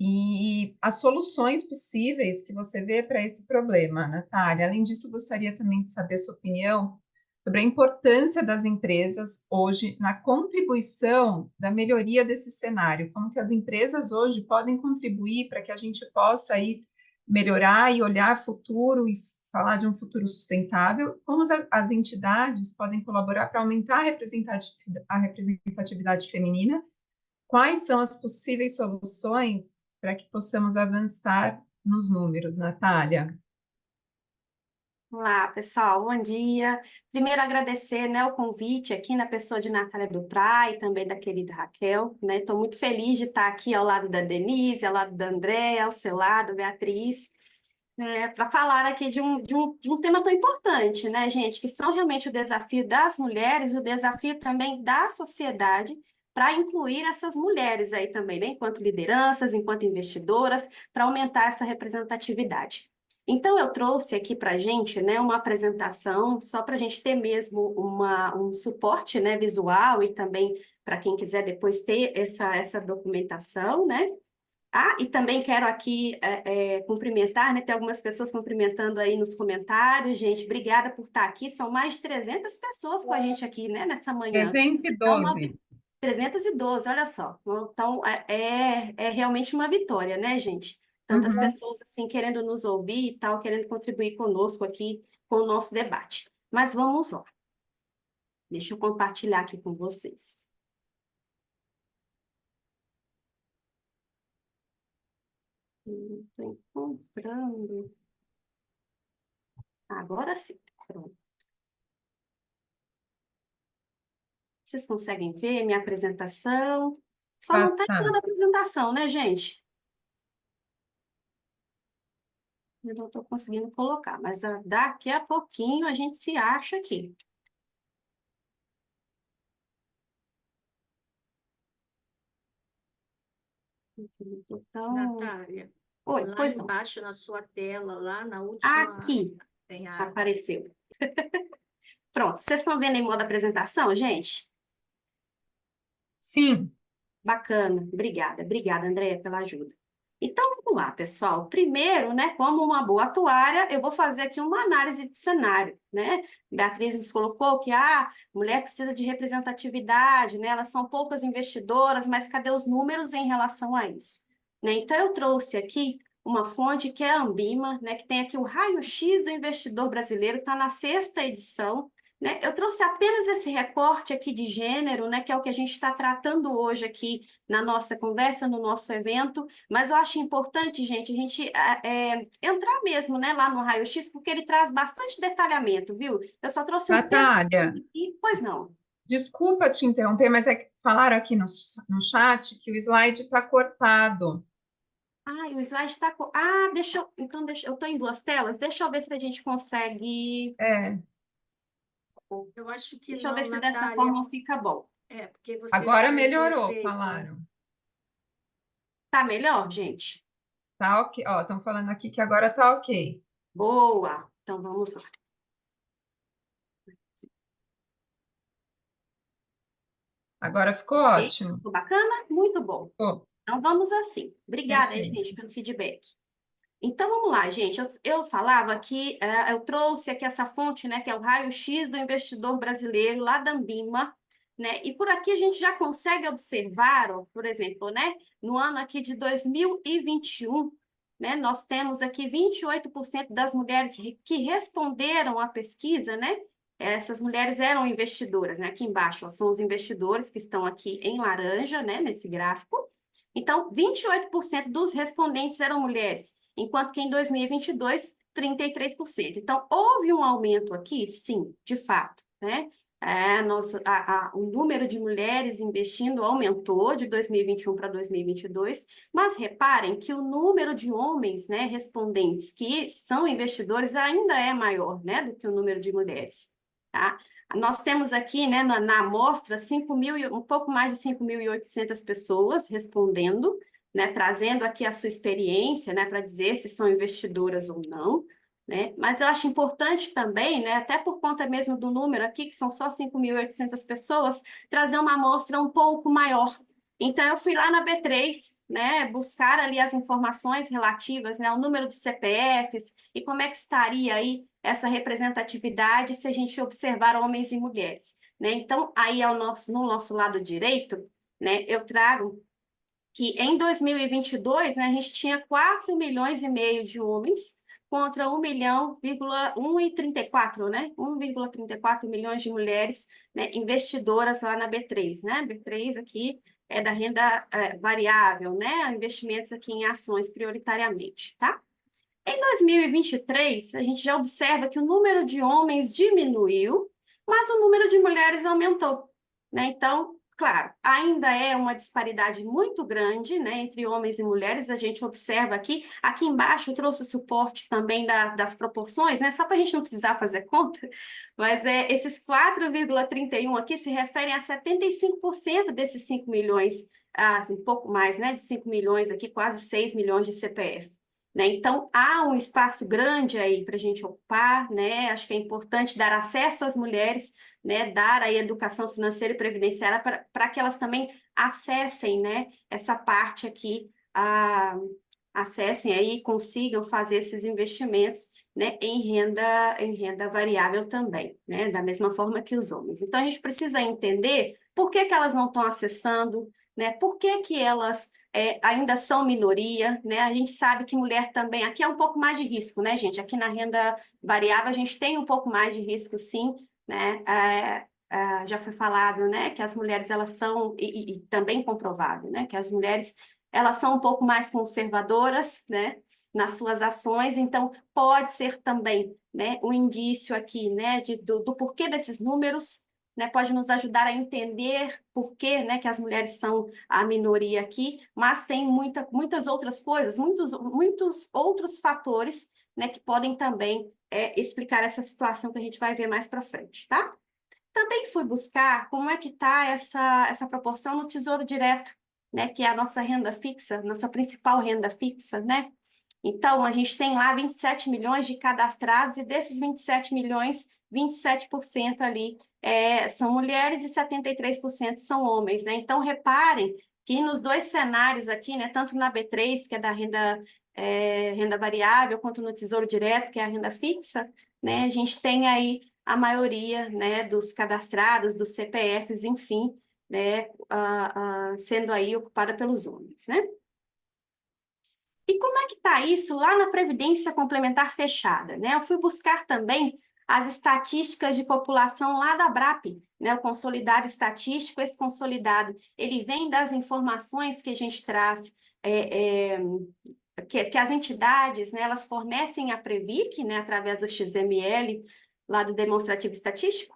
e as soluções possíveis que você vê para esse problema, Natália. Além disso, gostaria também de saber sua opinião sobre a importância das empresas hoje na contribuição da melhoria desse cenário, como que as empresas hoje podem contribuir para que a gente possa aí melhorar e olhar futuro e falar de um futuro sustentável, como as entidades podem colaborar para aumentar a representatividade feminina, quais são as possíveis soluções para que possamos avançar nos números, Natália? Olá, pessoal, bom dia. Primeiro, agradecer, né, o convite aqui na pessoa de Natália Duprá e também da querida Raquel, né? Estou muito feliz de estar aqui ao lado da Denise, ao lado da Andréa, ao seu lado, Beatriz, né, para falar aqui de um tema tão importante, né, gente, que são realmente o desafio das mulheres, o desafio também da sociedade, para incluir essas mulheres aí também, né, enquanto lideranças, enquanto investidoras, para aumentar essa representatividade. Então, eu trouxe aqui para a gente, né, uma apresentação, só para a gente ter mesmo um suporte, né, visual e também para quem quiser depois ter essa documentação, né? E também quero aqui cumprimentar, né? Tem algumas pessoas cumprimentando aí nos comentários. Gente, obrigada por estar aqui. São mais de 300 pessoas com a gente aqui, né, nessa manhã. Então, 312. 312, olha só. Então, é realmente uma vitória, né, gente? Tantas pessoas, assim, querendo nos ouvir e tal, querendo contribuir conosco aqui com o nosso debate. Mas vamos lá. Deixa eu compartilhar aqui com vocês. Estou encontrando. Agora sim. Pronto. Vocês conseguem ver minha apresentação? Só não está em toda a apresentação, né, gente? Eu não estou conseguindo colocar, mas daqui a pouquinho a gente se acha aqui. Natália, Oi, lá pois não. embaixo na sua tela, lá na última... Aqui, tem apareceu. Pronto, vocês estão vendo em modo apresentação, gente? Sim. Bacana, obrigada, Andréia, pela ajuda. Então, vamos lá, pessoal. Primeiro, né, como uma boa atuária, eu vou fazer aqui uma análise de cenário, né? Beatriz nos colocou que a mulher precisa de representatividade, né? Elas são poucas investidoras, mas cadê os números em relação a isso? Né? Então, eu trouxe aqui uma fonte que é a Ambima, né, que tem aqui o raio-x do investidor brasileiro, está na 6ª edição, né? Eu trouxe apenas esse recorte aqui de gênero, né, que é o que a gente está tratando hoje aqui na nossa conversa, no nosso evento, mas eu acho importante, gente, a gente entrar mesmo, né, lá no raio-x, porque ele traz bastante detalhamento, viu? Eu só trouxe um Natália, pedacinho aqui, pois não. desculpa te interromper, mas é que falaram aqui no chat que o slide está cortado. Ah, e o slide está... Então, eu estou em duas telas, deixa eu ver se a gente consegue... É, Eu acho que Deixa eu ver não, se dessa Natália. forma fica bom. Porque você agora faz o melhorou, efeito. falaram. Tá melhor, gente? Tá ok. Ó, estão falando aqui que agora tá ok. Boa! Então, vamos lá. Agora ficou Ok? ótimo. Ficou bacana? Muito bom. Ficou Então, vamos assim. Obrigada, perfeito. gente, pelo feedback. Então, vamos lá, gente. Eu falava que eu trouxe aqui essa fonte, né, que é o raio-x do investidor brasileiro, lá da Ambima, né? E por aqui a gente já consegue observar, ó, por exemplo, né, no ano aqui de 2021, né, nós temos aqui 28% das mulheres que responderam à pesquisa, né? Essas mulheres eram investidoras, né? Aqui embaixo, ó, são os investidores que estão aqui em laranja, né, nesse gráfico. Então, 28% dos respondentes eram mulheres, enquanto que em 2022, 33%. Então, houve um aumento aqui, sim, de fato, né? O número de mulheres investindo aumentou de 2021 para 2022, mas reparem que o número de homens, né, respondentes que são investidores ainda é maior, né, do que o número de mulheres, tá? Nós temos aqui, né, na amostra, um pouco mais de 5.800 pessoas respondendo, né, trazendo aqui a sua experiência, né, para dizer se são investidoras ou não, né? Mas eu acho importante também, né, até por conta mesmo do número aqui, que são só 5.800 pessoas, trazer uma amostra um pouco maior. Então, eu fui lá na B3, né, buscar ali as informações relativas, né, ao número de CPFs e como é que estaria aí essa representatividade se a gente observar homens e mulheres, né? Então, aí no nosso lado direito, né, eu trago que em 2022, né, a gente tinha 4,5 milhões de homens contra 1,34, né? 1,34 milhões de mulheres, né, investidoras lá na B3, né? B3 aqui é da renda variável, né? Investimentos aqui em ações prioritariamente, tá? Em 2023, a gente já observa que o número de homens diminuiu, mas o número de mulheres aumentou, né? Então, claro, ainda é uma disparidade muito grande, né, entre homens e mulheres. A gente observa aqui embaixo eu trouxe o suporte também das proporções, né? Só para a gente não precisar fazer conta, mas esses 4,31 aqui se referem a 75% desses 5 milhões, um pouco mais, né, de 5 milhões aqui, quase 6 milhões de CPF. Né? Então, há um espaço grande aí para a gente ocupar, né? Acho que é importante dar acesso às mulheres, né? Dar aí educação financeira e previdenciária para que elas também acessem, né? Essa parte aqui, acessem aí e consigam fazer esses investimentos, né? Em renda variável também, né? Da mesma forma que os homens. Então, a gente precisa entender por que que elas não estão acessando, né? Por que que elas ainda são minoria, né? A gente sabe que mulher também, aqui é um pouco mais de risco, né, gente? Aqui na renda variável a gente tem um pouco mais de risco, sim, né? Já foi falado, né, que as mulheres, elas são, e também comprovado, né, que as mulheres, elas são um pouco mais conservadoras, né, nas suas ações, então pode ser também, né, um indício aqui, né, do porquê desses números, né, pode nos ajudar a entender por que, né, que as mulheres são a minoria aqui, mas tem muitas outras coisas, muitos outros fatores, né, que podem também explicar essa situação que a gente vai ver mais para frente, tá? Também fui buscar como é que está essa proporção no Tesouro Direto, né, que é a nossa renda fixa, nossa principal renda fixa, né? Então, a gente tem lá 27 milhões de cadastrados e desses 27 milhões, 27% ali são mulheres e 73% são homens, né? Então, reparem que nos dois cenários aqui, né, tanto na B3, que é da renda variável, quanto no Tesouro Direto, que é a renda fixa, né, a gente tem aí a maioria, né, dos cadastrados, dos CPFs, enfim, né, sendo aí ocupada pelos homens, né? E como é que está isso lá na Previdência Complementar Fechada, né? Eu fui buscar também as estatísticas de população lá da ABRAP, né? O consolidado estatístico, esse consolidado, ele vem das informações que a gente traz, que as entidades, né, elas fornecem à Previc, né, através do XML, lá do demonstrativo estatístico.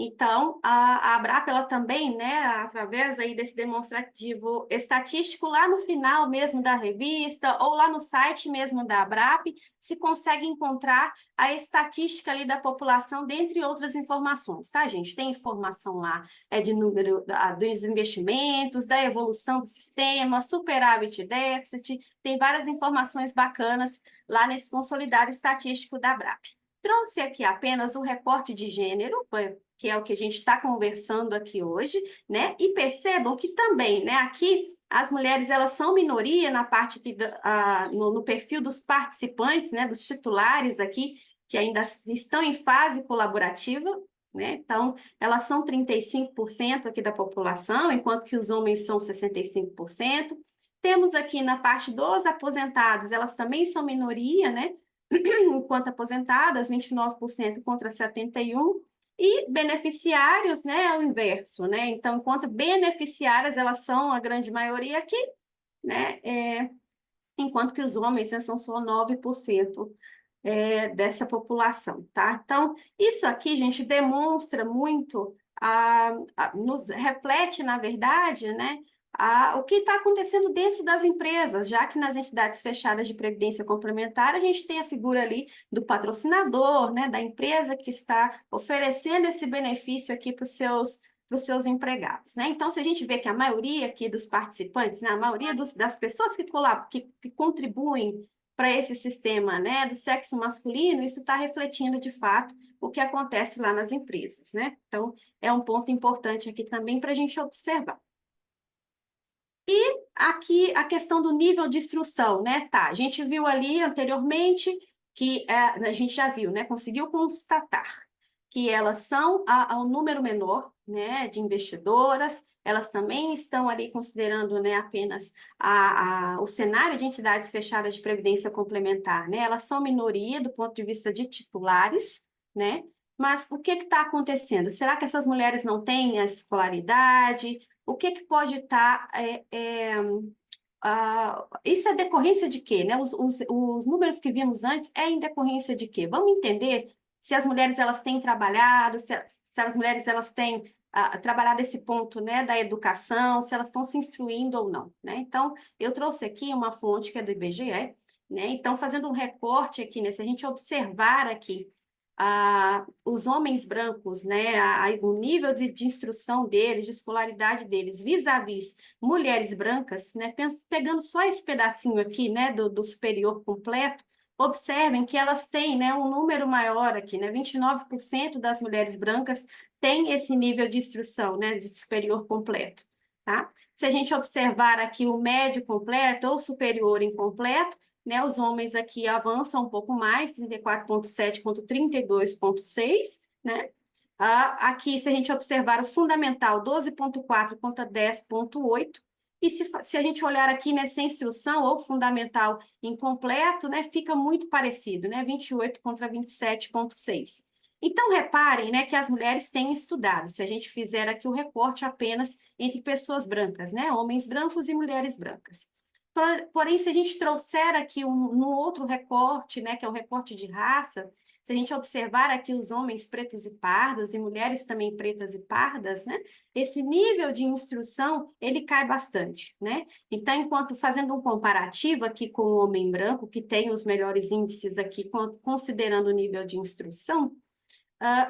Então, a ABRAP, ela também, né, através aí desse demonstrativo estatístico, lá no final mesmo da revista, ou lá no site mesmo da ABRAP, se consegue encontrar a estatística ali da população, dentre outras informações, tá, gente? Tem informação lá de número dos investimentos, da evolução do sistema, superávit e déficit, tem várias informações bacanas lá nesse consolidado estatístico da ABRAP. Trouxe aqui apenas o recorte de gênero, que é o que a gente está conversando aqui hoje, né? E percebam que também, né, aqui as mulheres, elas são minoria na parte que, no perfil dos participantes, né, dos titulares aqui, que ainda estão em fase colaborativa, né? Então, elas são 35% aqui da população, enquanto que os homens são 65%. Temos aqui na parte dos aposentados, elas também são minoria, né? Enquanto aposentadas, 29% contra 71%. E beneficiários, né, é o inverso, né? Então, enquanto beneficiárias, elas são a grande maioria aqui, né? Enquanto que os homens, né, são só 9% dessa população, tá? Então, isso aqui, gente, demonstra muito, nos reflete, na verdade, né, o que está acontecendo dentro das empresas, já que nas entidades fechadas de previdência complementar, a gente tem a figura ali do patrocinador, né, da empresa que está oferecendo esse benefício aqui para os seus empregados, né? Então, se a gente vê que a maioria aqui dos participantes, né, a maioria das pessoas que contribuem para esse sistema, né, do sexo masculino, isso está refletindo, de fato, o que acontece lá nas empresas, né? Então, é um ponto importante aqui também para a gente observar. E aqui a questão do nível de instrução, né? Tá, a gente viu ali anteriormente que a gente já viu, né? Conseguiu constatar que elas são ao número menor, né, de investidoras, elas também estão ali considerando, né, apenas o cenário de entidades fechadas de previdência complementar, né? Elas são minoria do ponto de vista de titulares, né? Mas o que está acontecendo? Será que essas mulheres não têm a escolaridade? O que pode estar... isso é decorrência de quê, né? Os números que vimos antes é em decorrência de quê? Vamos entender se as mulheres elas têm trabalhado, se as mulheres elas têm trabalhado esse ponto, né, da educação, se elas estão se instruindo ou não, né? Então, eu trouxe aqui uma fonte que é do IBGE, né? Então, fazendo um recorte aqui, né, se a gente observar aqui os homens brancos, né, o nível de instrução deles, de escolaridade deles, vis-à-vis mulheres brancas, né, pegando só esse pedacinho aqui, né, do superior completo, observem que elas têm, né, um número maior aqui, né, 29% das mulheres brancas têm esse nível de instrução, né, de superior completo, tá? Se a gente observar aqui o médio completo ou superior incompleto, né, os homens aqui avançam um pouco mais, 34,7 contra 32,6, né? Aqui, se a gente observar o fundamental, 12,4 contra 10,8, e se a gente olhar aqui nessa instrução, ou fundamental incompleto, né, fica muito parecido, né, 28 contra 27,6. Então, reparem, né, que as mulheres têm estudado, se a gente fizer aqui o recorte apenas entre pessoas brancas, né, homens brancos e mulheres brancas. Porém, se a gente trouxer aqui um outro recorte, né, que é o recorte de raça, se a gente observar aqui os homens pretos e pardos e mulheres também pretas e pardas, né, esse nível de instrução, ele cai bastante, né? Então, enquanto fazendo um comparativo aqui com o homem branco, que tem os melhores índices aqui, considerando o nível de instrução,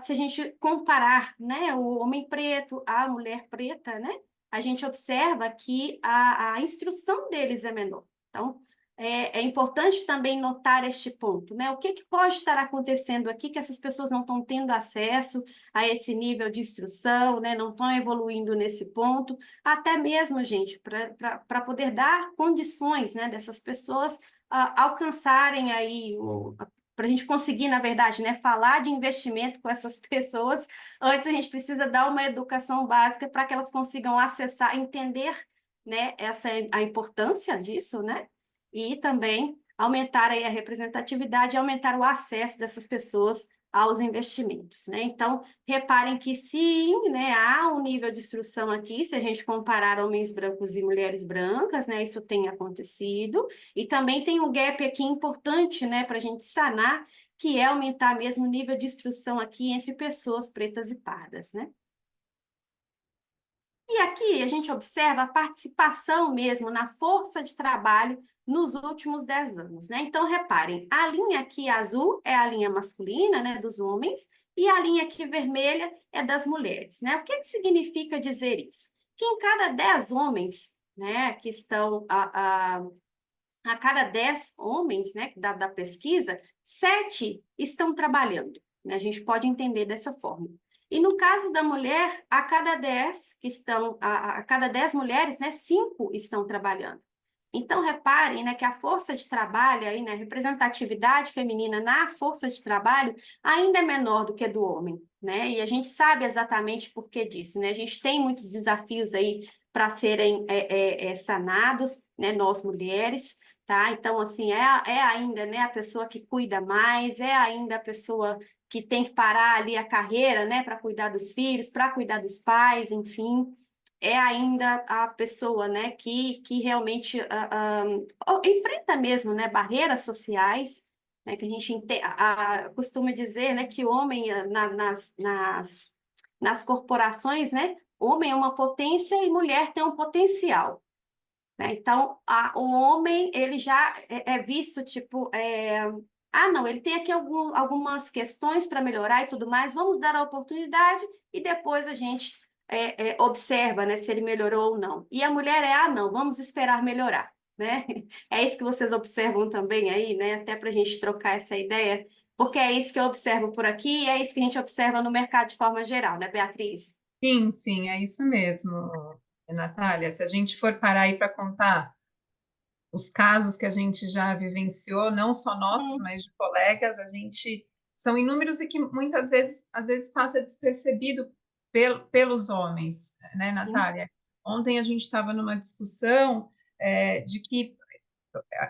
se a gente comparar, né, o homem preto à mulher preta, né, a gente observa que a instrução deles é menor. Então, é importante também notar este ponto, né? O que pode estar acontecendo aqui que essas pessoas não estão tendo acesso a esse nível de instrução, né? Não estão evoluindo nesse ponto, até mesmo, gente, para poder dar condições, né, dessas pessoas alcançarem aí para a gente conseguir, na verdade, né, falar de investimento com essas pessoas, antes a gente precisa dar uma educação básica para que elas consigam acessar, entender, né, a importância disso, né, e também aumentar aí a representatividade, aumentar o acesso dessas pessoas aos investimentos, né? Então, reparem que sim, né, há um nível de instrução aqui, se a gente comparar homens brancos e mulheres brancas, né, isso tem acontecido, e também tem um gap aqui importante, né, para a gente sanar, que é aumentar mesmo o nível de instrução aqui entre pessoas pretas e pardas, né? E aqui a gente observa a participação mesmo na força de trabalho nos últimos 10 anos, né? Então, reparem, a linha aqui azul é a linha masculina, né, dos homens, e a linha aqui vermelha é das mulheres, né? O que significa dizer isso? Que em cada 10 homens, né, que estão a cada 10 homens, né, da pesquisa, 7 estão trabalhando, né? A gente pode entender dessa forma. E no caso da mulher, a cada 10 que estão, a cada 10 mulheres, né, 5 estão trabalhando. Então, reparem, né, que a força de trabalho, aí, né, a representatividade feminina na força de trabalho ainda é menor do que a do homem, né? E a gente sabe exatamente por que disso, né? A gente tem muitos desafios aí para serem sanados, né, nós mulheres, tá? Então, assim, é ainda, né, a pessoa que cuida mais, é ainda a pessoa que tem que parar ali a carreira, né, para cuidar dos filhos, para cuidar dos pais, enfim, é ainda a pessoa, né, que realmente enfrenta mesmo, né, barreiras sociais, né, que a gente costuma dizer, né, que o homem nas corporações, né, homem é uma potência e mulher tem um potencial, né? Então, o homem, ele já é visto, tipo, não, ele tem aqui algumas questões para melhorar e tudo mais, vamos dar a oportunidade e depois a gente observa, né, se ele melhorou ou não. E a mulher não, vamos esperar melhorar, né? É isso que vocês observam também aí, né? Até para a gente trocar essa ideia, porque é isso que eu observo por aqui e é isso que a gente observa no mercado de forma geral, né, Beatriz? Sim, sim, é isso mesmo, Natália. Se a gente for parar aí para contar os casos que a gente já vivenciou, não só nossos, mas de colegas, a gente são inúmeros e que muitas vezes, às vezes, passa despercebido pelos homens, né, Sim. Natália? Ontem a gente estava numa discussão de que,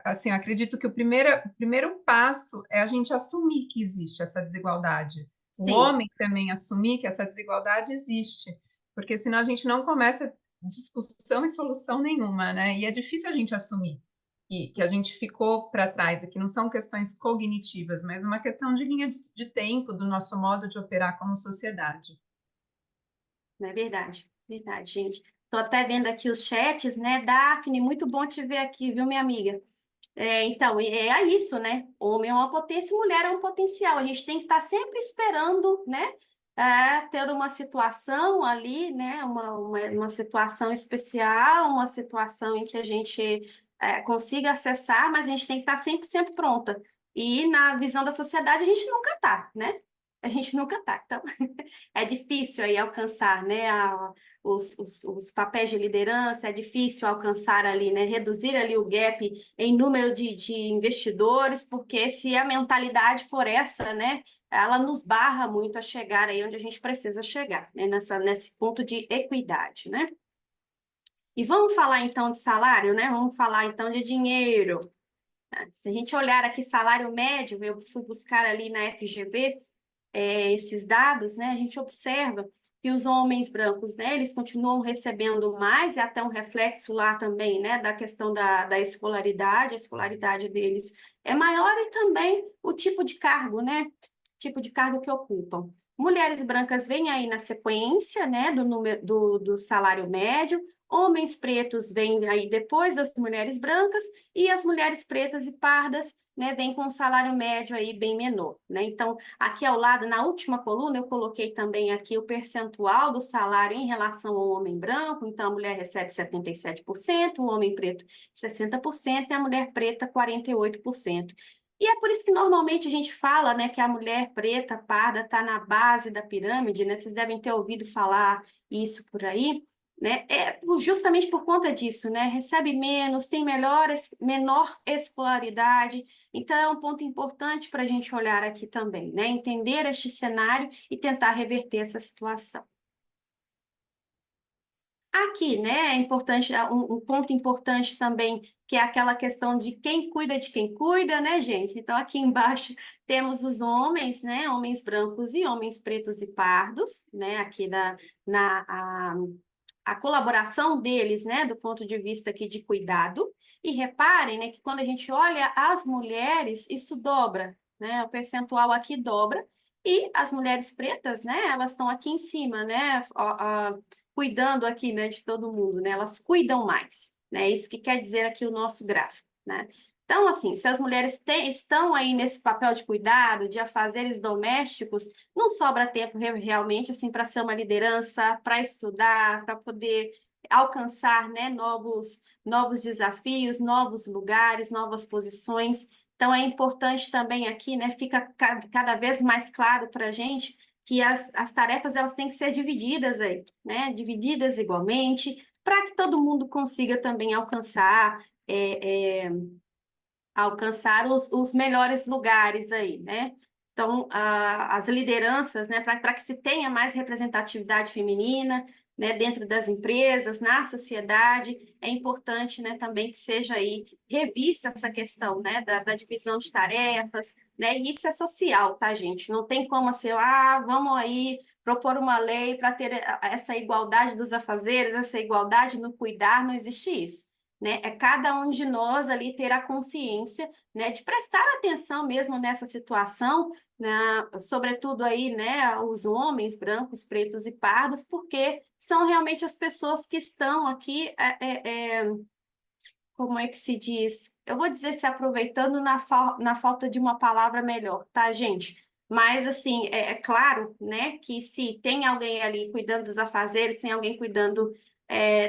assim, eu acredito que o primeiro passo é a gente assumir que existe essa desigualdade. O Sim. homem também assumir que essa desigualdade existe, porque senão a gente não começa discussão e solução nenhuma, né? E é difícil a gente assumir que a gente ficou para trás e que não são questões cognitivas, mas uma questão de linha de tempo do nosso modo de operar como sociedade. Não é verdade, verdade, gente. Tô até vendo aqui os chats, né? Daphne, muito bom te ver aqui, viu, minha amiga? Então, é isso, né? Homem é uma potência, mulher é um potencial. A gente tem que estar sempre esperando, né? Ter uma situação ali, né? Uma situação especial, uma situação em que a gente consiga acessar, mas a gente tem que estar 100% pronta. E na visão da sociedade, a gente nunca tá, né? A gente nunca tá. Então, é difícil aí alcançar, né? Os papéis de liderança, é difícil alcançar ali, né? Reduzir ali o gap em número de investidores, porque se a mentalidade for essa, né? Ela nos barra muito a chegar aí onde a gente precisa chegar, né? Nesse ponto de equidade, né? E vamos falar então de salário, né? Vamos falar então de dinheiro. Se a gente olhar aqui salário médio, eu fui buscar ali na FGV esses dados, né? A gente observa que os homens brancos, né, eles continuam recebendo mais, e até um reflexo lá também, né, da questão da escolaridade, a escolaridade deles é maior e também o tipo de cargo, né, tipo de cargo que ocupam. Mulheres brancas vêm aí na sequência, né, do salário médio, homens pretos vêm aí depois das mulheres brancas, e as mulheres pretas e pardas, né, vêm com um salário médio aí bem menor, né? Então, aqui ao lado, na última coluna, eu coloquei também aqui o percentual do salário em relação ao homem branco. Então, a mulher recebe 77%, o homem preto 60% e a mulher preta 48%. E é por isso que normalmente a gente fala, né, que a mulher preta, parda, está na base da pirâmide, né? Vocês devem ter ouvido falar isso por aí, né? Justamente por conta disso, né? Recebe menos, tem menor escolaridade. Então, é um ponto importante para a gente olhar aqui também, né? Entender este cenário e tentar reverter essa situação. Aqui, né, é importante, um ponto importante também, que é aquela questão de quem cuida, né, gente? Então, aqui embaixo temos os homens, né, homens brancos e homens pretos e pardos, né, aqui na, a colaboração deles, né, do ponto de vista aqui de cuidado. E reparem, né, que quando a gente olha as mulheres, isso dobra, né, o percentual aqui dobra, e as mulheres pretas, né, elas estão aqui em cima, né, cuidando aqui, né, de todo mundo, né? Elas cuidam mais, né? Isso que quer dizer aqui o nosso gráfico, né? Então, assim, se as mulheres estão aí nesse papel de cuidado, de afazeres domésticos, não sobra tempo realmente, assim, para ser uma liderança, para estudar, para poder alcançar, né, novos desafios, novos lugares, novas posições. Então, é importante também aqui, né, fica cada vez mais claro para a gente que as tarefas elas têm que ser divididas aí, né? Divididas igualmente, para que todo mundo consiga também alcançar os melhores lugares aí, né? Então, as lideranças, né, para que se tenha mais representatividade feminina, né, dentro das empresas, na sociedade, é importante, né, também que seja aí revista essa questão, né, da divisão de tarefas, né, e isso é social, tá, gente? Não tem como ser, vamos aí propor uma lei para ter essa igualdade dos afazeres, essa igualdade no cuidar, não existe isso, né? É cada um de nós ali ter a consciência, né, de prestar atenção mesmo nessa situação, né, sobretudo aí, né, os homens brancos, pretos e pardos, porque são realmente as pessoas que estão aqui, como é que se diz? Eu vou dizer se aproveitando na falta de uma palavra melhor, tá, gente? Mas, assim, é claro, né, que se tem alguém ali cuidando dos afazeres, tem alguém cuidando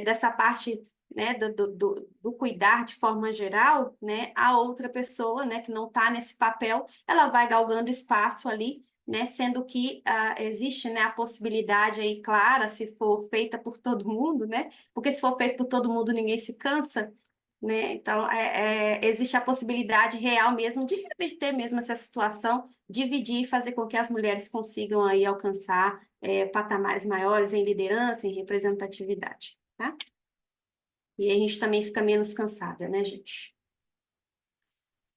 dessa parte, né, do cuidar de forma geral, né, a outra pessoa, né, que não está nesse papel, ela vai galgando espaço ali, né, sendo que existe, né, a possibilidade aí clara, se for feita por todo mundo, né, porque se for feito por todo mundo, ninguém se cansa, né? Então, existe a possibilidade real mesmo de reverter mesmo essa situação, dividir e fazer com que as mulheres consigam aí alcançar patamares maiores em liderança, em representatividade, tá? E aí a gente também fica menos cansada, né, gente?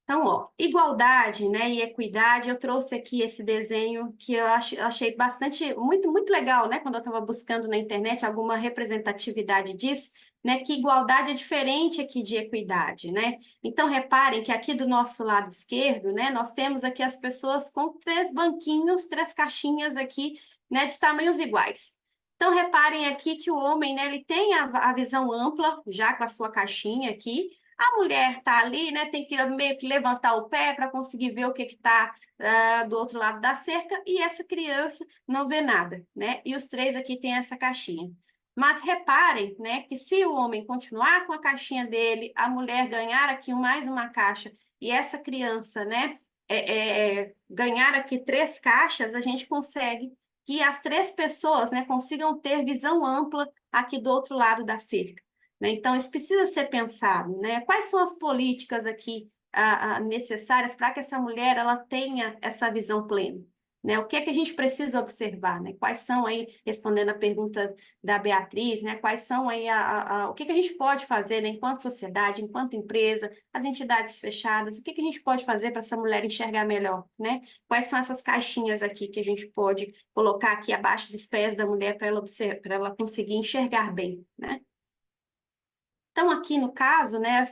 Então, ó, igualdade, né, e equidade, eu trouxe aqui esse desenho que eu achei muito legal, né, quando eu estava buscando na internet alguma representatividade disso, né, que igualdade é diferente aqui de equidade, né? Então, reparem que aqui do nosso lado esquerdo, né, nós temos aqui as pessoas com 3 banquinhos, 3 caixinhas aqui, né, de tamanhos iguais. Então, reparem aqui que o homem, né, ele tem a visão ampla, já com a sua caixinha aqui. A mulher tá ali, né? Tem que meio que levantar o pé para conseguir ver o que está do outro lado da cerca, e essa criança não vê nada, né? E os 3 aqui têm essa caixinha. Mas reparem, né, que se o homem continuar com a caixinha dele, a mulher ganhar aqui mais uma caixa e essa criança, né, ganhar aqui 3 caixas, a gente consegue que as 3 pessoas, né, consigam ter visão ampla aqui do outro lado da cerca, né? Então, isso precisa ser pensado, né? Quais são as políticas aqui necessárias para que essa mulher ela tenha essa visão plena, né? O que é que a gente precisa observar, né? Quais são aí, respondendo a pergunta da Beatriz, né? Quais são aí o que é que a gente pode fazer, né, enquanto sociedade, enquanto empresa, as entidades fechadas, o que é que a gente pode fazer para essa mulher enxergar melhor, né? Quais são essas caixinhas aqui que a gente pode colocar aqui abaixo dos pés da mulher para para ela conseguir enxergar bem, né? Então, aqui no caso, né,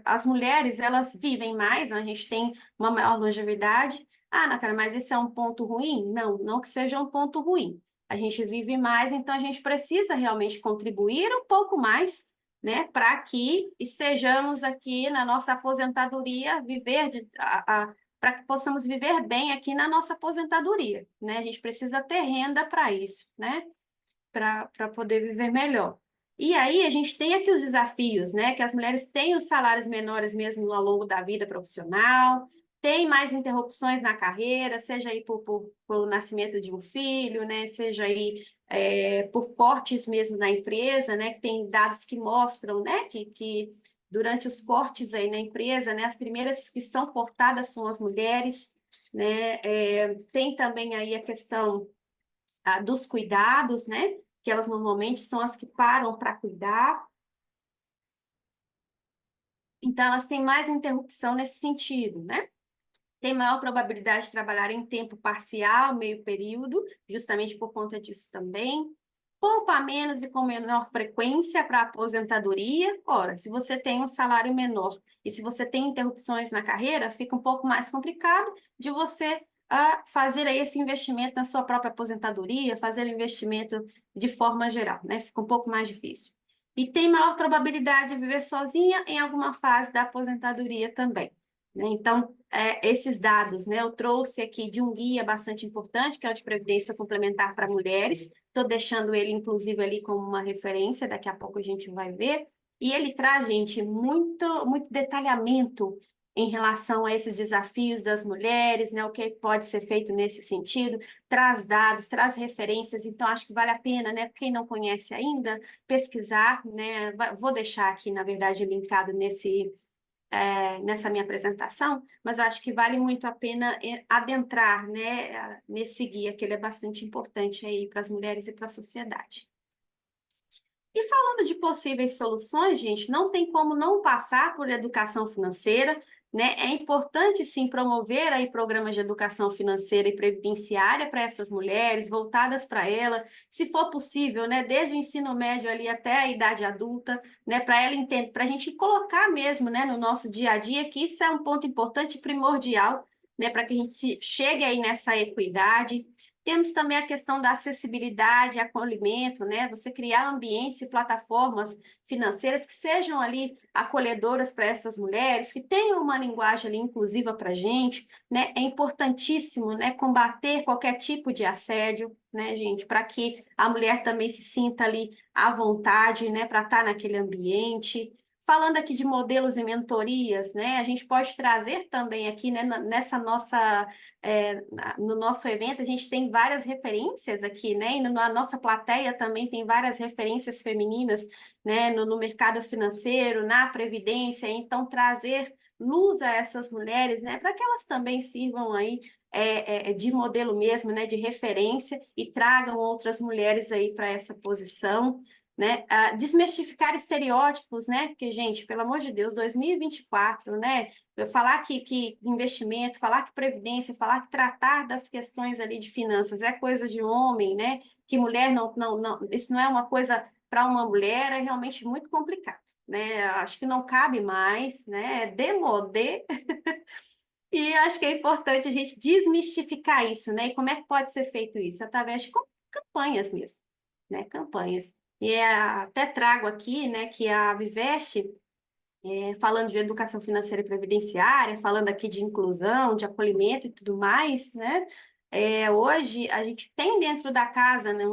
as mulheres, elas vivem mais, a gente tem uma maior longevidade. Natália, mas isso é um ponto ruim? Não, não que seja um ponto ruim. A gente vive mais, então a gente precisa realmente contribuir um pouco mais, né, para que estejamos aqui na nossa aposentadoria, para que possamos viver bem aqui na nossa aposentadoria, né? A gente precisa ter renda para isso, né? Para poder viver melhor. E aí a gente tem aqui os desafios, né? Que as mulheres têm os salários menores mesmo ao longo da vida profissional, tem mais interrupções na carreira, seja aí por nascimento de um filho, né? Seja aí por cortes mesmo na empresa, né? Tem dados que mostram, né? Que durante os cortes aí na empresa, né? As primeiras que são cortadas são as mulheres, né? Tem também aí a questão dos cuidados, né? que elas normalmente são as que param para cuidar. Então, elas têm mais interrupção nesse sentido, né? Tem maior probabilidade de trabalhar em tempo parcial, meio período, justamente por conta disso também. Poupa menos e com menor frequência para aposentadoria. Ora, se você tem um salário menor e se você tem interrupções na carreira, fica um pouco mais complicado de você fazer aí esse investimento na sua própria aposentadoria, fazer o investimento de forma geral, né? Fica um pouco mais difícil. E tem maior probabilidade de viver sozinha em alguma fase da aposentadoria também, né? Então, esses dados, né, eu trouxe aqui de um guia bastante importante, que é o de Previdência Complementar para Mulheres. Estou deixando ele, inclusive, ali como uma referência, daqui a pouco a gente vai ver. E ele traz, gente, muito detalhamento em relação a esses desafios das mulheres, né, o que pode ser feito nesse sentido, traz dados, traz referências, então acho que vale a pena, né, quem não conhece ainda, pesquisar, né, vou deixar aqui, na verdade, linkado nessa minha apresentação, mas eu acho que vale muito a pena adentrar, né, nesse guia, que ele é bastante importante aí para as mulheres e para a sociedade. E falando de possíveis soluções, gente, não tem como não passar por educação financeira, né? É importante, sim, promover aí programas de educação financeira e previdenciária para essas mulheres, voltadas para ela, se for possível, né? Desde o ensino médio ali até a idade adulta, né? Para ela entender, para a gente colocar mesmo, né, no nosso dia a dia, que isso é um ponto importante e primordial, né? Para que a gente chegue aí nessa equidade. Temos também a questão da acessibilidade, acolhimento, né? Você criar ambientes e plataformas financeiras que sejam ali acolhedoras para essas mulheres, que tenham uma linguagem ali inclusiva para a gente, né? É importantíssimo, né, combater qualquer tipo de assédio, né, gente, para que a mulher também se sinta ali à vontade, né, para estar naquele ambiente. Falando aqui de modelos e mentorias, né, a gente pode trazer também aqui, né, nessa nossa no nosso evento, a gente tem várias referências aqui, né? E na nossa plateia também tem várias referências femininas, né? No mercado financeiro, na previdência. Então, trazer luz a essas mulheres, né? Para que elas também sirvam aí de modelo mesmo, né? De referência e tragam outras mulheres aí para essa posição. Né? Desmistificar estereótipos, né? Porque, gente, pelo amor de Deus, 2024, né? Eu falar que investimento, falar que previdência, falar que tratar das questões ali de finanças é coisa de homem, né? Que mulher não, isso não é uma coisa para uma mulher, é realmente muito complicado, né? Acho que não cabe mais, né? É demodé. E acho que é importante a gente desmistificar isso, né? E como é que pode ser feito isso? Através de campanhas mesmo, né? Campanhas. E até trago aqui, né, que a Viveste, falando de educação financeira e previdenciária, falando aqui de inclusão, de acolhimento e tudo mais, né? Hoje a gente tem dentro da casa, né,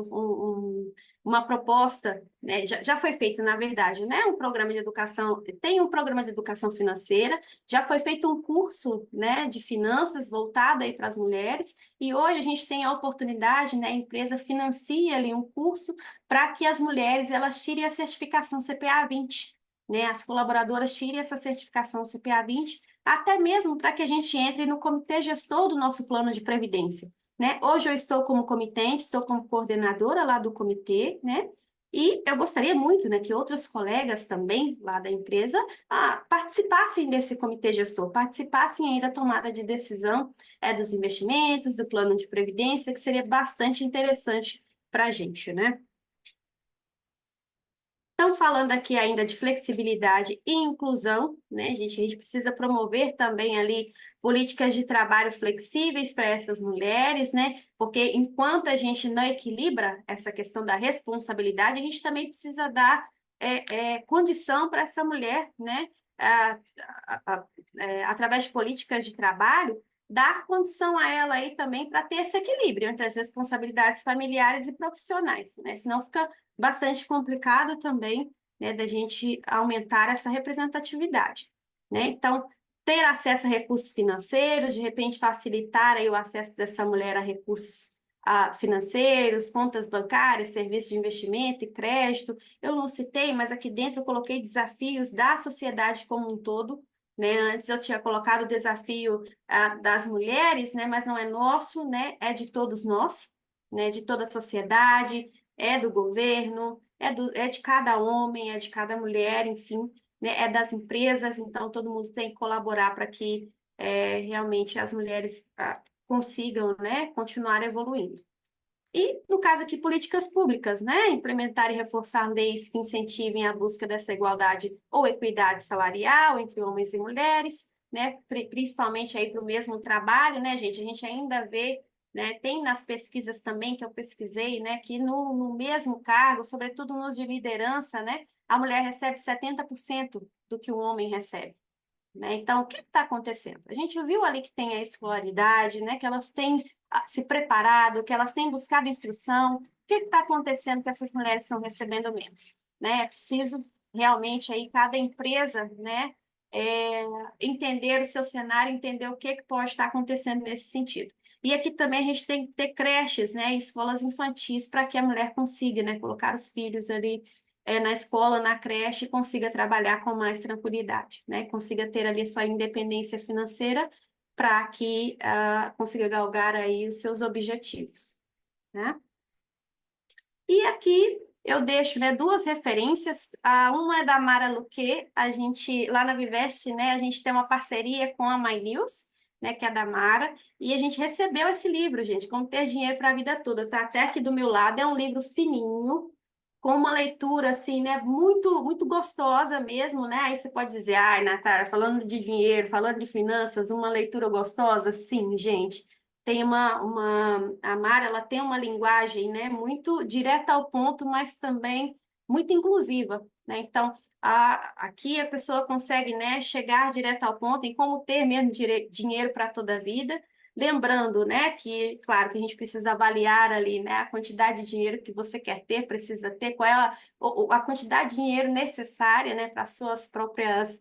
uma proposta, né, já foi feito, na verdade, né, um programa de educação, tem um programa de educação financeira, já foi feito um curso, né, de finanças voltado aí para as mulheres, e hoje a gente tem a oportunidade, né, a empresa financia ali um curso para que as mulheres elas tirem a certificação CPA 20, né, as colaboradoras tirem essa certificação CPA 20, até mesmo para que a gente entre no comitê gestor do nosso plano de previdência, né? Hoje eu estou como comitente, estou como coordenadora lá do comitê, né? E eu gostaria muito, né, que outras colegas também lá da empresa participassem desse comitê gestor, participassem aí da tomada de decisão dos investimentos, do plano de previdência, que seria bastante interessante para a gente, né? Então, falando aqui ainda de flexibilidade e inclusão, né, a gente precisa promover também ali políticas de trabalho flexíveis para essas mulheres, né, porque enquanto a gente não equilibra essa questão da responsabilidade, a gente também precisa dar condição para essa mulher, né, através de políticas de trabalho, dar condição a ela aí também para ter esse equilíbrio entre as responsabilidades familiares e profissionais, né, senão fica bastante complicado também, né, da gente aumentar essa representatividade, né? Então, ter acesso a recursos financeiros, de repente facilitar aí o acesso dessa mulher a recursos financeiros, contas bancárias, serviços de investimento e crédito. Eu não citei, mas aqui dentro eu coloquei desafios da sociedade como um todo, né? Antes eu tinha colocado o desafio das mulheres, né? Mas não é nosso, né? É de todos nós, né? De toda a sociedade. é do governo, é de cada homem, é de cada mulher, enfim, né, é das empresas, então todo mundo tem que colaborar para que realmente as mulheres consigam, né, continuar evoluindo. E, no caso aqui, políticas públicas, né? Implementar e reforçar leis que incentivem a busca dessa igualdade ou equidade salarial entre homens e mulheres, né? Principalmente aí para o mesmo trabalho, né, gente? A gente ainda vê, né? Tem nas pesquisas também que eu pesquisei, né? Que no mesmo cargo, sobretudo nos de liderança, né? A mulher recebe 70% do que o homem recebe. Né? Então, o que está acontecendo? A gente viu ali que tem a escolaridade, né? Que elas têm se preparado, que elas têm buscado instrução. O que está acontecendo que essas mulheres estão recebendo menos? Né? É preciso realmente aí cada empresa, né? Entender o seu cenário, entender o que pode estar acontecendo nesse sentido. E aqui também a gente tem que ter creches, né? Escolas infantis para que a mulher consiga, né? Colocar os filhos ali na escola, na creche, consiga trabalhar com mais tranquilidade, né? Consiga ter ali sua independência financeira para que consiga galgar aí os seus objetivos, né? E aqui eu deixo, né, duas referências. Uma é da Mara Luque, a gente, lá na Viveste, né, a gente tem uma parceria com a My News, né, que é da Mara, e a gente recebeu esse livro, gente, Como Ter Dinheiro para a Vida Toda, tá até aqui do meu lado, é um livro fininho, com uma leitura, assim, né, muito, muito gostosa mesmo, né, aí você pode dizer, ai, Natália, falando de dinheiro, falando de finanças, uma leitura gostosa? Sim, gente, tem a Mara, ela tem uma linguagem, né, muito direta ao ponto, mas também muito inclusiva, né, então, aqui a pessoa consegue, né, chegar direto ao ponto em como ter mesmo dinheiro para toda a vida, lembrando, né, que, claro, que a gente precisa avaliar ali, né, a quantidade de dinheiro que você quer ter, precisa ter, qual é a quantidade de dinheiro necessária, né, para suas próprias,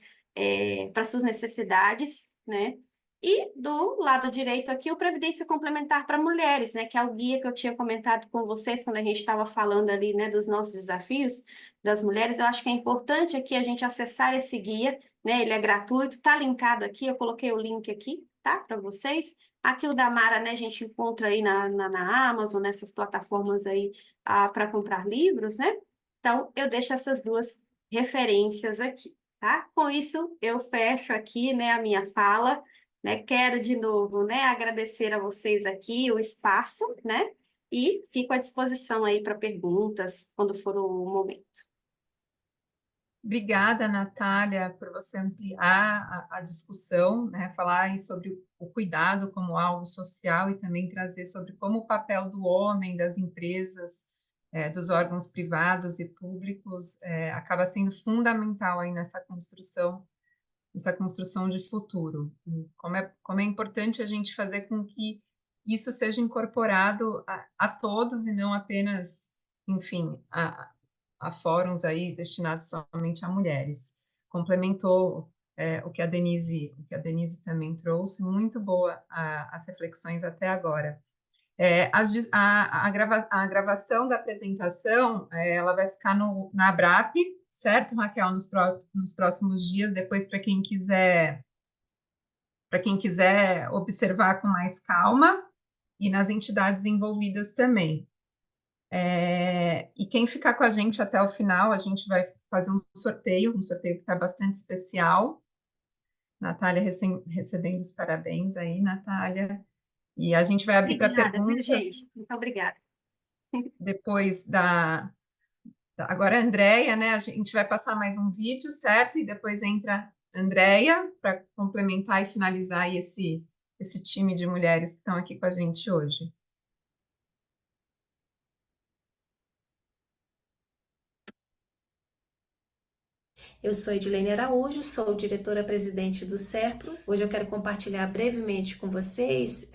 para suas necessidades, né, e do lado direito aqui, o Previdência Complementar para Mulheres, né, que é o guia que eu tinha comentado com vocês quando a gente estava falando ali, né, dos nossos desafios das mulheres. Eu acho que é importante aqui a gente acessar esse guia, né, ele é gratuito, tá linkado aqui, eu coloquei o link aqui, tá, para vocês. Aqui o da Mara, né, a gente encontra aí na Amazon, nessas plataformas aí para comprar livros, né? Então, eu deixo essas duas referências aqui, tá? Com isso, eu fecho aqui, né, a minha fala, né? Quero de novo, né, agradecer a vocês aqui o espaço, né? E fico à disposição aí para perguntas quando for o momento. Obrigada, Natália, por você ampliar a discussão, né? Falar aí sobre o cuidado como algo social e também trazer sobre como o papel do homem, das empresas, dos órgãos privados e públicos acaba sendo fundamental aí nessa construção de futuro. Como é importante a gente fazer com que isso seja incorporado a todos e não apenas, enfim, a fóruns aí destinados somente a mulheres. Complementou o que a Denise também trouxe, muito boa as reflexões até agora. A gravação da apresentação, ela vai ficar na ABRAP, certo, Raquel, nos próximos dias, depois para quem quiser observar com mais calma, e nas entidades envolvidas também. E quem ficar com a gente até o final, a gente vai fazer um sorteio que está bastante especial. Natália recebendo os parabéns aí, Natália. E a gente vai abrir para perguntas. Gente? Muito obrigada. Depois agora a Andréia, né? A gente vai passar mais um vídeo, certo? E depois entra a Andréia para complementar e finalizar aí esse time de mulheres que estão aqui com a gente hoje. Eu sou Edilene Araújo, sou diretora-presidente do SERPROS. Hoje eu quero compartilhar brevemente com vocês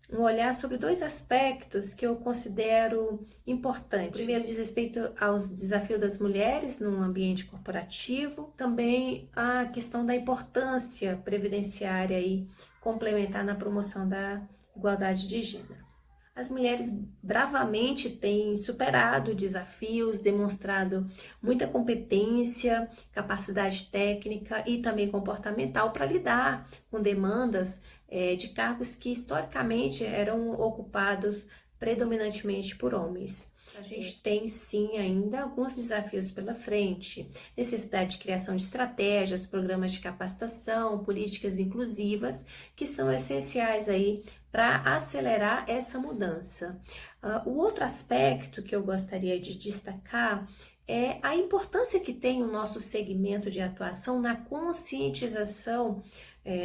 um olhar sobre dois aspectos que eu considero importantes. O primeiro diz respeito aos desafios das mulheres no ambiente corporativo, também a questão da importância previdenciária e complementar na promoção da igualdade de gênero. As mulheres bravamente têm superado desafios, demonstrado muita competência, capacidade técnica e também comportamental para lidar com demandas de cargos que historicamente eram ocupados predominantemente por homens. A gente tem sim ainda alguns desafios pela frente, necessidade de criação de estratégias, programas de capacitação, políticas inclusivas, que são essenciais aí para acelerar essa mudança. O outro aspecto que eu gostaria de destacar é a importância que tem o nosso segmento de atuação na conscientização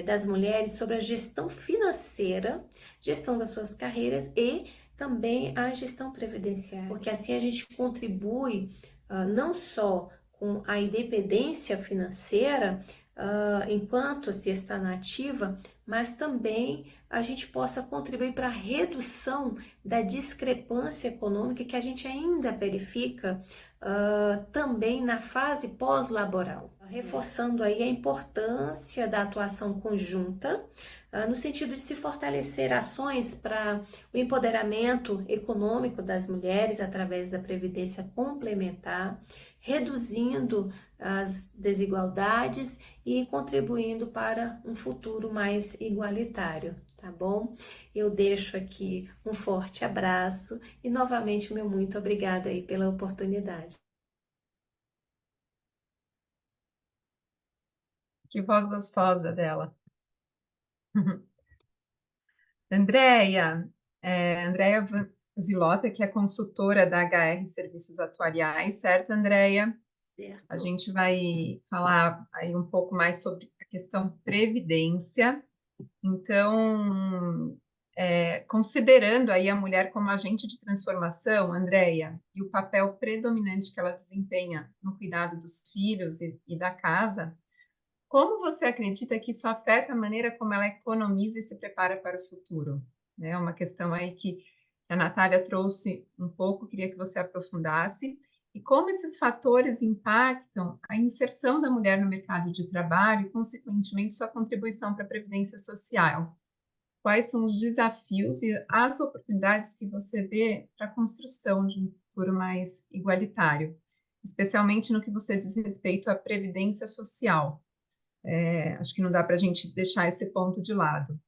das mulheres sobre a gestão financeira, gestão das suas carreiras e também a gestão previdenciária, porque assim a gente contribui não só com a independência financeira enquanto se está na ativa, mas também a gente possa contribuir para a redução da discrepância econômica que a gente ainda verifica também na fase pós-laboral, reforçando aí a importância da atuação conjunta no sentido de se fortalecer ações para o empoderamento econômico das mulheres através da previdência complementar, reduzindo as desigualdades e contribuindo para um futuro mais igualitário, tá bom? Eu deixo aqui um forte abraço e novamente meu muito obrigada aí pela oportunidade. Que voz gostosa dela. Andréia Zilota, que é consultora da HR Serviços Atuariais, certo, Andréia? Certo. A gente vai falar aí um pouco mais sobre a questão previdência. Então, considerando aí a mulher como agente de transformação, Andréia, e o papel predominante que ela desempenha no cuidado dos filhos e da casa, como você acredita que isso afeta a maneira como ela economiza e se prepara para o futuro? É uma questão aí que a Natália trouxe um pouco, queria que você aprofundasse. E como esses fatores impactam a inserção da mulher no mercado de trabalho e, consequentemente, sua contribuição para a previdência social? Quais são os desafios e as oportunidades que você vê para a construção de um futuro mais igualitário, especialmente no que você diz respeito à previdência social? Acho que não dá para a gente deixar esse ponto de lado.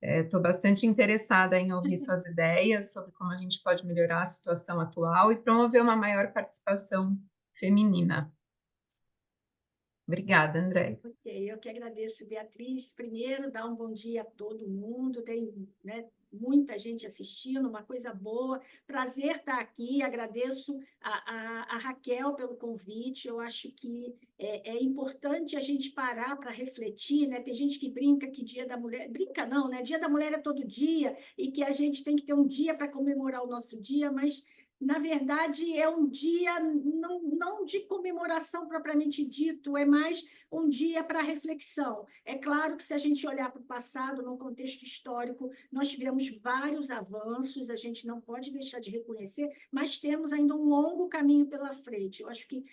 Estou bastante interessada em ouvir suas ideias sobre como a gente pode melhorar a situação atual e promover uma maior participação feminina. Obrigada, André. Ok, eu que agradeço, Beatriz. Primeiro, dar um bom dia a todo mundo. Tem, né, muita gente assistindo, uma coisa boa. Prazer estar aqui. Agradeço a Raquel pelo convite. Eu acho que é importante a gente parar para refletir, né? Tem gente que brinca que Dia da Mulher... Brinca não, né? Dia da Mulher é todo dia e que a gente tem que ter um dia para comemorar o nosso dia, mas... Na verdade, é um dia não de comemoração propriamente dito, é mais um dia para reflexão. É claro que se a gente olhar para o passado, no contexto histórico, nós tivemos vários avanços, a gente não pode deixar de reconhecer, mas temos ainda um longo caminho pela frente. Eu acho que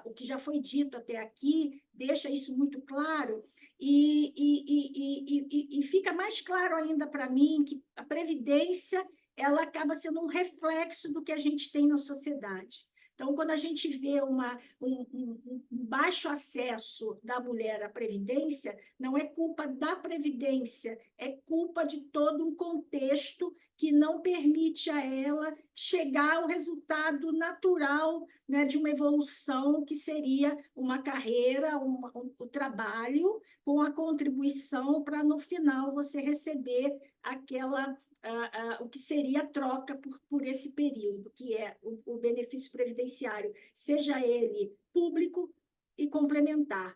o que já foi dito até aqui deixa isso muito claro e fica mais claro ainda para mim que a previdência ela acaba sendo um reflexo do que a gente tem na sociedade. Então, quando a gente vê um baixo acesso da mulher à previdência, não é culpa da previdência, é culpa de todo um contexto que não permite a ela chegar ao resultado natural, né, de uma evolução que seria uma carreira, o trabalho, com a contribuição para, no final, você receber o que seria a troca por esse período, que é o benefício previdenciário, seja ele público e complementar.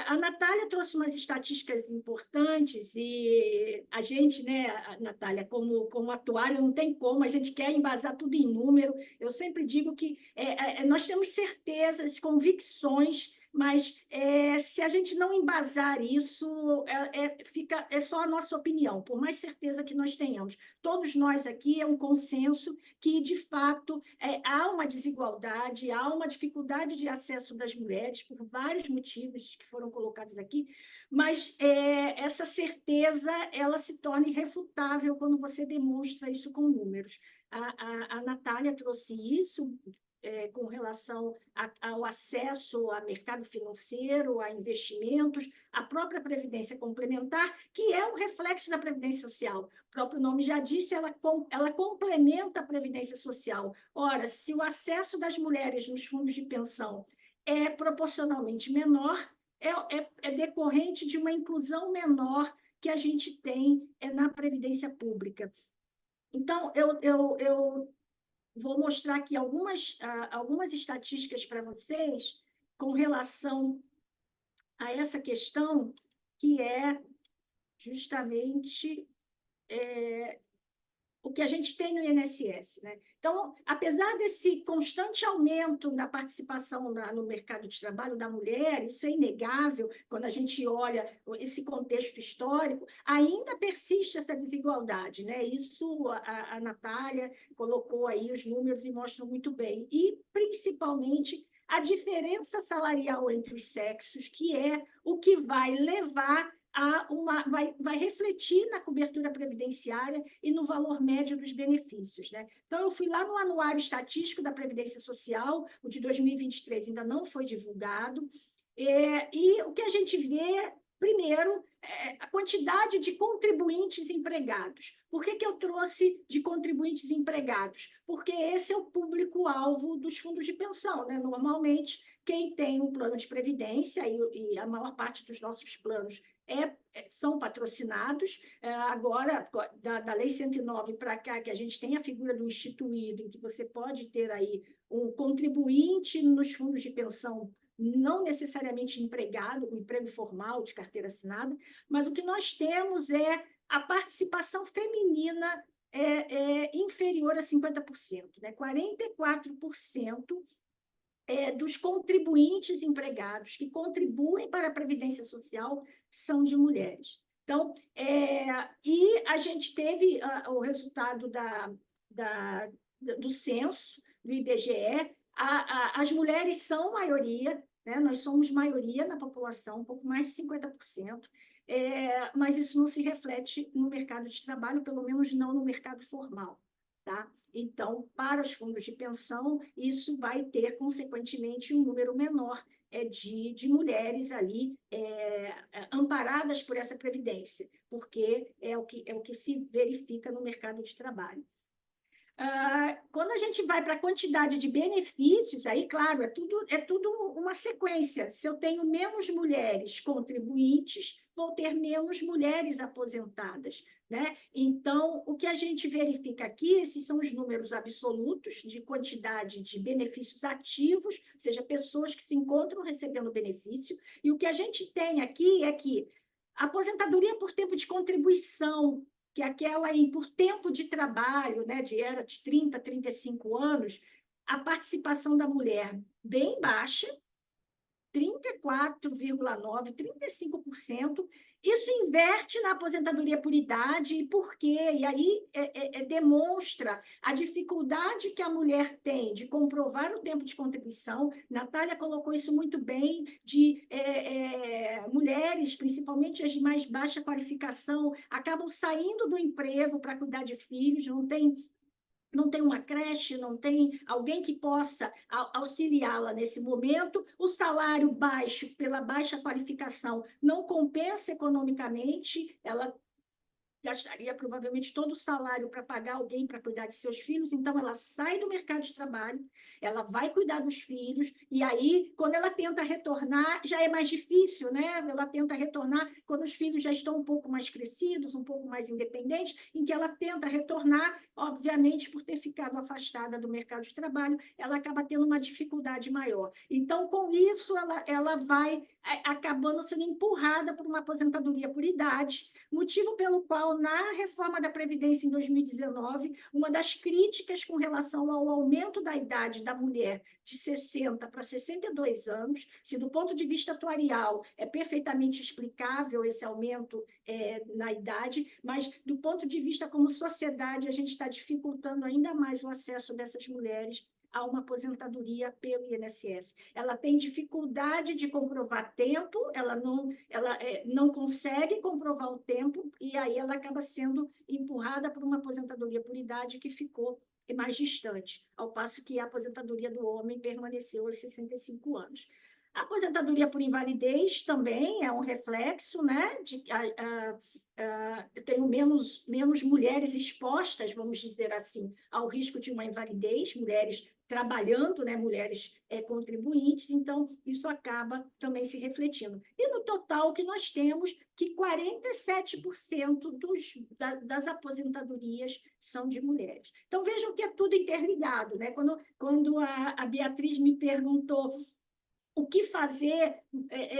A Natália trouxe umas estatísticas importantes e a gente, né, Natália, como atuária, não tem como, a gente quer embasar tudo em número. Eu sempre digo que nós temos certezas, convicções, mas se a gente não embasar isso, é só a nossa opinião, por mais certeza que nós tenhamos. Todos nós aqui é um consenso que, de fato, há uma desigualdade, há uma dificuldade de acesso das mulheres, por vários motivos que foram colocados aqui, mas essa certeza ela se torna irrefutável quando você demonstra isso com números. A Natália trouxe isso, com relação ao acesso a mercado financeiro, a investimentos, a própria previdência complementar, que é um reflexo da previdência social. O próprio nome já disse, ela complementa a previdência social. Ora, se o acesso das mulheres nos fundos de pensão é proporcionalmente menor, é decorrente de uma inclusão menor que a gente tem na previdência pública. Então, eu vou mostrar aqui algumas estatísticas para vocês com relação a essa questão, que é justamente o que a gente tem no INSS, né? Então, apesar desse constante aumento da participação no mercado de trabalho da mulher, isso é inegável quando a gente olha esse contexto histórico, ainda persiste essa desigualdade, né? Isso a Natália colocou aí os números e mostram muito bem. E, principalmente, a diferença salarial entre os sexos, que é o que vai levar vai refletir na cobertura previdenciária e no valor médio dos benefícios, né? Então, eu fui lá no Anuário Estatístico da Previdência Social, o de 2023 ainda não foi divulgado, e o que a gente vê, primeiro, a quantidade de contribuintes empregados. Por que eu trouxe de contribuintes empregados? Porque esse é o público-alvo dos fundos de pensão, né? Normalmente, quem tem um plano de previdência, e a maior parte dos nossos planos são patrocinados. Agora, da Lei 109 para cá, que a gente tem a figura do instituído, em que você pode ter aí um contribuinte nos fundos de pensão, não necessariamente empregado, com emprego formal, de carteira assinada, mas o que nós temos é a participação feminina inferior a 50%, né? 44% dos contribuintes empregados que contribuem para a Previdência Social são de mulheres. Então, e a gente teve o resultado do censo, do IBGE, as mulheres são maioria, né? Nós somos maioria na população, um pouco mais de 50%, mas isso não se reflete no mercado de trabalho, pelo menos não no mercado formal. Tá? Então, para os fundos de pensão, isso vai ter, consequentemente, um número menor de mulheres ali amparadas por essa previdência, porque é o que se verifica no mercado de trabalho. Quando a gente vai para a quantidade de benefícios, aí, claro, é tudo uma sequência. Se eu tenho menos mulheres contribuintes, vou ter menos mulheres aposentadas, né? Então, o que a gente verifica aqui, esses são os números absolutos de quantidade de benefícios ativos, ou seja, pessoas que se encontram recebendo benefício, e o que a gente tem aqui é que a aposentadoria por tempo de contribuição, que é aquela aí por tempo de trabalho, né, era de 30 a 35 anos, a participação da mulher bem baixa, 34,9%, 35%. Isso inverte na aposentadoria por idade, e por quê? E aí demonstra a dificuldade que a mulher tem de comprovar o tempo de contribuição. Natália colocou isso muito bem, de mulheres, principalmente as de mais baixa qualificação, acabam saindo do emprego para cuidar de filhos, não tem uma creche, não tem alguém que possa auxiliá-la nesse momento, o salário baixo, pela baixa qualificação, não compensa economicamente, ela gastaria provavelmente todo o salário para pagar alguém para cuidar de seus filhos, então ela sai do mercado de trabalho, ela vai cuidar dos filhos, e aí, quando ela tenta retornar, já é mais difícil, né? Ela tenta retornar quando os filhos já estão um pouco mais crescidos, um pouco mais independentes, em que ela tenta retornar, obviamente, por ter ficado afastada do mercado de trabalho, ela acaba tendo uma dificuldade maior. Então, com isso, ela vai acabando sendo empurrada por uma aposentadoria por idade, motivo pelo qual, na reforma da Previdência em 2019, uma das críticas com relação ao aumento da idade da mulher de 60 para 62 anos, se do ponto de vista atuarial é perfeitamente explicável esse aumento na idade, mas do ponto de vista como sociedade, a gente está dificultando ainda mais o acesso dessas mulheres a uma aposentadoria pelo INSS. Ela tem dificuldade de comprovar tempo, ela não consegue comprovar o tempo, e aí ela acaba sendo empurrada por uma aposentadoria por idade que ficou mais distante, ao passo que a aposentadoria do homem permaneceu aos 65 anos. A aposentadoria por invalidez também é um reflexo, né? Eu tenho menos mulheres expostas, vamos dizer assim, ao risco de uma invalidez, mulheres trabalhando, né? Mulheres contribuintes, então isso acaba também se refletindo. E no total que nós temos que 47% das aposentadorias são de mulheres. Então vejam que é tudo interligado, né? Quando a Beatriz me perguntou o que fazer,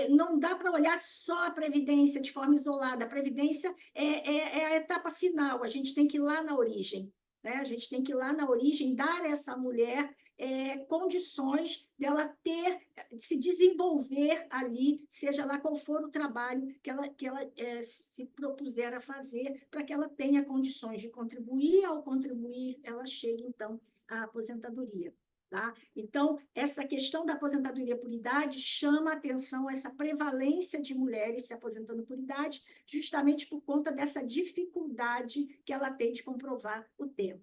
não dá para olhar só a Previdência de forma isolada. A Previdência é a etapa final, a gente tem que ir lá na origem. Né? A gente tem que ir lá na origem, dar a essa mulher condições dela se desenvolver ali, seja lá qual for o trabalho que ela se propuser a fazer, para que ela tenha condições de contribuir, ao contribuir, ela chegue, então, à aposentadoria. Tá? Então, essa questão da aposentadoria por idade chama a atenção essa prevalência de mulheres se aposentando por idade, justamente por conta dessa dificuldade que ela tem de comprovar o tempo.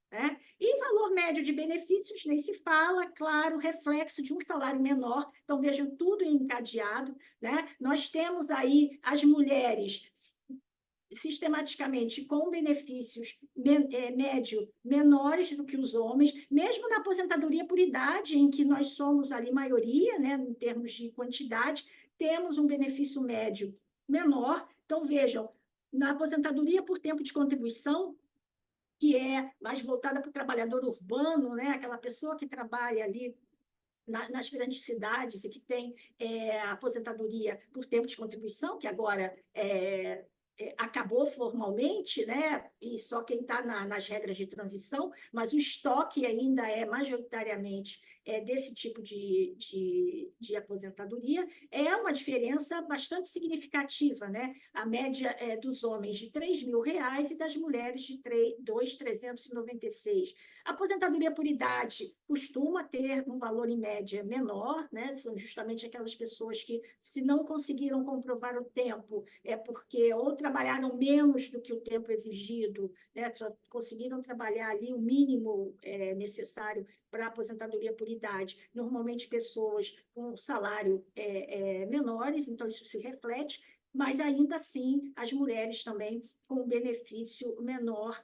Né? E valor médio de benefícios, nem se fala, claro, reflexo de um salário menor, então vejam tudo encadeado. Né? Nós temos aí as mulheres sistematicamente com benefícios médio menores do que os homens, mesmo na aposentadoria por idade, em que nós somos ali maioria, né, em termos de quantidade, temos um benefício médio menor. Então, vejam, na aposentadoria por tempo de contribuição, que é mais voltada para o trabalhador urbano, né, aquela pessoa que trabalha ali nas grandes cidades e que tem aposentadoria por tempo de contribuição, que agora acabou formalmente, né? E só quem está nas regras de transição, mas o estoque ainda é majoritariamente desse tipo de aposentadoria, é uma diferença bastante significativa, né? A média dos homens de R$3.000 e das mulheres de 2.396. A aposentadoria por idade costuma ter um valor, em média, menor, né? São justamente aquelas pessoas que, se não conseguiram comprovar o tempo, é porque ou trabalharam menos do que o tempo exigido, né? Só conseguiram trabalhar ali o mínimo necessário para a aposentadoria por idade. Normalmente, pessoas com salário menores, então isso se reflete, mas ainda assim, as mulheres também com um benefício menor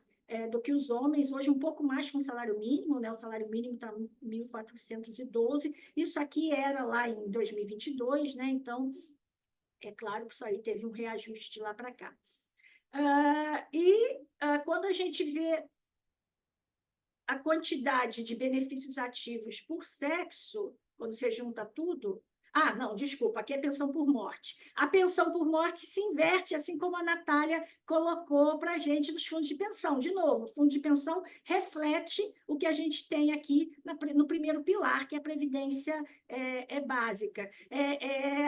do que os homens, hoje um pouco mais com o salário mínimo, né? O salário mínimo está em 1.412, isso aqui era lá em 2022, né? Então, é claro que isso aí teve um reajuste de lá para cá. Quando a gente vê a quantidade de benefícios ativos por sexo, quando você junta tudo... Ah, não, desculpa, aqui é pensão por morte. A pensão por morte se inverte, assim como a Natália colocou para a gente nos fundos de pensão. De novo, o fundo de pensão reflete o que a gente tem aqui no primeiro pilar, que é a previdência básica.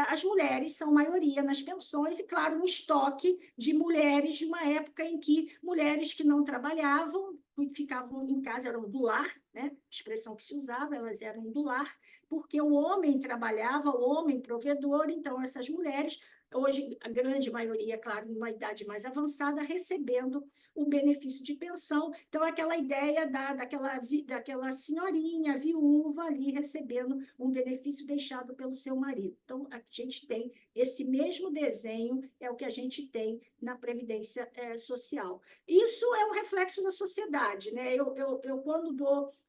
As mulheres são maioria nas pensões e, claro, um estoque de mulheres de uma época em que mulheres que não trabalhavam ficavam em casa, eram do lar, né? Expressão que se usava, elas eram do lar, porque o homem trabalhava, o homem provedor, então essas mulheres, hoje a grande maioria, claro, numa idade mais avançada, recebendo o benefício de pensão. Então, aquela ideia daquela senhorinha viúva ali recebendo um benefício deixado pelo seu marido. Então, a gente tem esse mesmo desenho, é o que a gente tem na Previdência Social. Isso é um reflexo da sociedade, né? Eu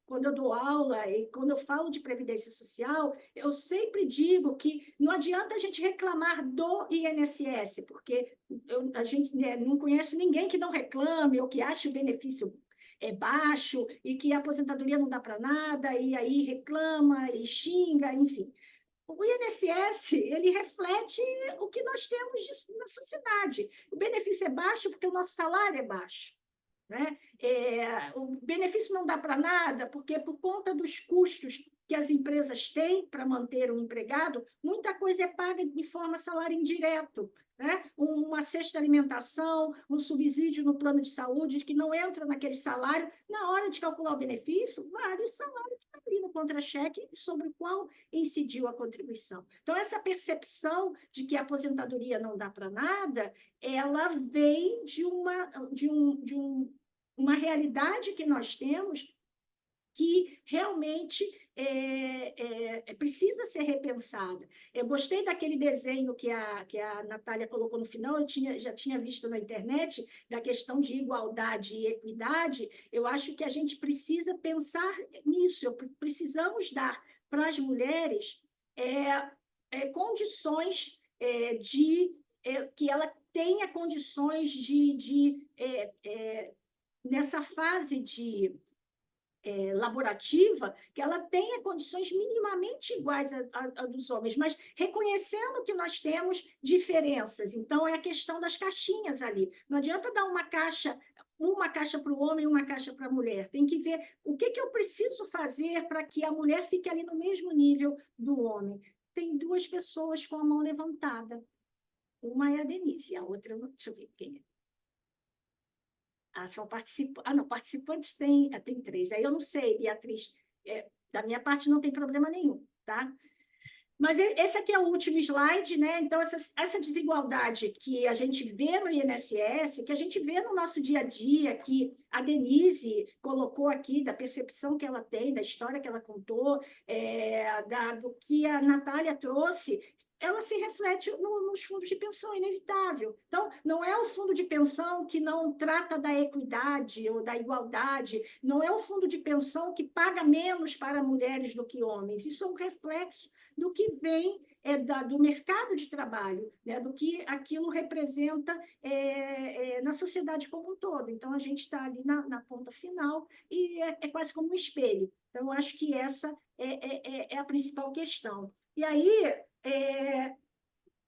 quando eu dou aula e quando eu falo de Previdência Social, eu sempre digo que não adianta a gente reclamar do INSS, porque a gente não conhece ninguém que não reclame ou que ache o benefício baixo e que a aposentadoria não dá para nada, e aí reclama e xinga, enfim. O INSS, ele reflete o que nós temos na sociedade. O benefício é baixo porque o nosso salário é baixo. Né? O benefício não dá para nada, porque por conta dos custos que as empresas têm para manter um empregado, muita coisa é paga de forma salário indireto. Né? Uma cesta alimentação, um subsídio no plano de saúde que não entra naquele salário, na hora de calcular o benefício, vale o salário que está ali no contra-cheque sobre o qual incidiu a contribuição. Então, essa percepção de que a aposentadoria não dá para nada, ela vem de uma realidade que nós temos que realmente precisa ser repensada. Eu gostei daquele desenho que a Natália colocou no final, já tinha visto na internet, da questão de igualdade e equidade. Eu acho que a gente precisa pensar nisso, precisamos dar para as mulheres condições que ela tenha condições nessa fase laborativa, que ela tenha condições minimamente iguais a dos homens, mas reconhecendo que nós temos diferenças. Então, é a questão das caixinhas ali. Não adianta dar uma caixa para o homem e uma caixa para a mulher. Tem que ver o que eu preciso fazer para que a mulher fique ali no mesmo nível do homem. Tem duas pessoas com a mão levantada. Uma é a Denise, a outra, deixa eu ver quem é. São participantes. Não, participantes tem 3. Aí eu não sei, Beatriz, da minha parte não tem problema nenhum, tá? Mas esse aqui é o último slide, né? Então, essa desigualdade que a gente vê no INSS, que a gente vê no nosso dia a dia, que a Denise colocou aqui, da percepção que ela tem, da história que ela contou, do que a Natália trouxe, ela se reflete nos fundos de pensão, é inevitável. Então, não é o fundo de pensão que não trata da equidade ou da igualdade, não é o fundo de pensão que paga menos para mulheres do que homens. Isso é um reflexo do que vem do mercado de trabalho, né? Do que aquilo representa na sociedade como um todo. Então, a gente está ali na ponta final e é quase como um espelho. Então, eu acho que essa é a principal questão. E aí,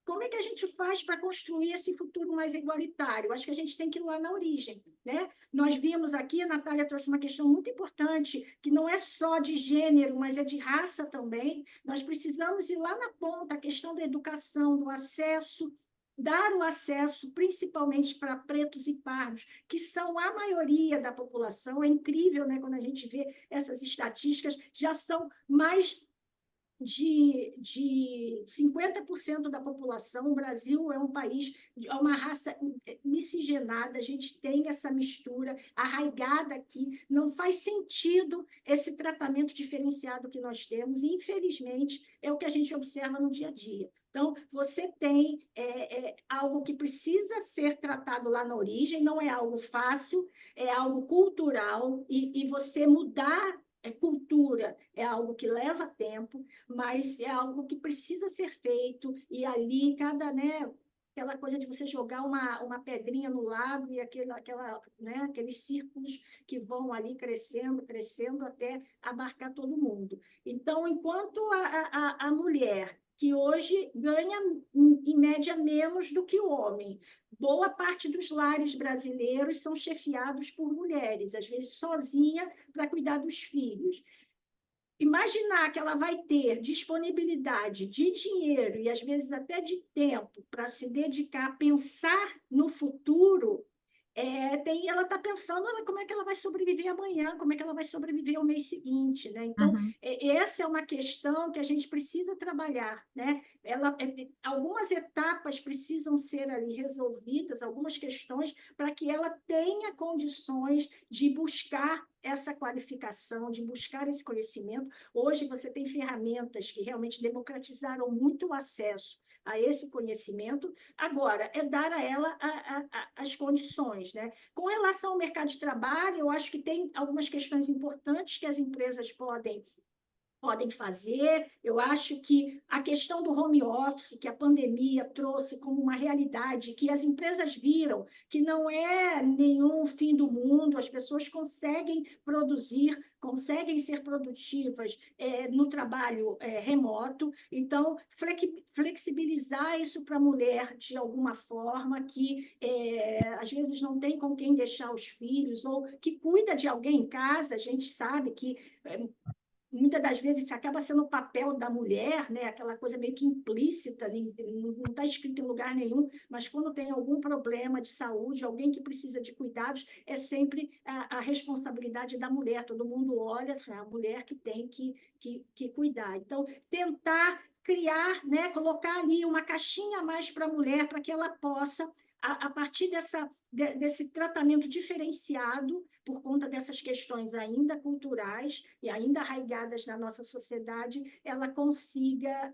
como é que a gente faz para construir esse futuro mais igualitário? Acho que a gente tem que ir lá na origem, né? Nós vimos aqui, a Natália trouxe uma questão muito importante, que não é só de gênero, mas é de raça também. Nós precisamos ir lá na ponta, a questão da educação, do acesso, dar o acesso principalmente para pretos e pardos, que são a maioria da população. É incrível, né? Quando a gente vê essas estatísticas, já são mais de 50% da população. O Brasil é um país, é uma raça miscigenada, a gente tem essa mistura arraigada aqui, não faz sentido esse tratamento diferenciado que nós temos, e, infelizmente, é o que a gente observa no dia a dia. Então, você tem algo que precisa ser tratado lá na origem, não é algo fácil, é algo cultural, e você mudar cultura é algo que leva tempo, mas é algo que precisa ser feito, e ali aquela coisa de você jogar uma pedrinha no lago e aqueles círculos que vão ali crescendo, crescendo até abarcar todo mundo. Então, enquanto a mulher, que hoje ganha, em média, menos do que o homem, boa parte dos lares brasileiros são chefiados por mulheres, às vezes sozinha para cuidar dos filhos. Imaginar que ela vai ter disponibilidade de dinheiro e, às vezes, até de tempo para se dedicar a pensar no futuro, ela está pensando como é que ela vai sobreviver amanhã, como é que ela vai sobreviver ao mês seguinte, né? Então, essa é uma questão que a gente precisa trabalhar, né? Algumas etapas precisam ser ali resolvidas, algumas questões, para que ela tenha condições de buscar essa qualificação, de buscar esse conhecimento. Hoje você tem ferramentas que realmente democratizaram muito o acesso a esse conhecimento. Agora, é dar a ela as condições, né? Com relação ao mercado de trabalho, eu acho que tem algumas questões importantes que as empresas podem fazer. Eu acho que a questão do home office, que a pandemia trouxe como uma realidade, que as empresas viram que não é nenhum fim do mundo, as pessoas conseguem produzir, conseguem ser produtivas no trabalho remoto. Então, flexibilizar isso para a mulher de alguma forma, que às vezes não tem com quem deixar os filhos, ou que cuida de alguém em casa. A gente sabe que muitas das vezes isso acaba sendo o papel da mulher, né? Aquela coisa meio que implícita, não está escrito em lugar nenhum, mas quando tem algum problema de saúde, alguém que precisa de cuidados, é sempre a responsabilidade da mulher. Todo mundo olha, assim, a mulher que tem que cuidar. Então, tentar criar, né? Colocar ali uma caixinha a mais para a mulher, para que ela possa a partir desse tratamento diferenciado, por conta dessas questões ainda culturais e ainda arraigadas na nossa sociedade, ela consiga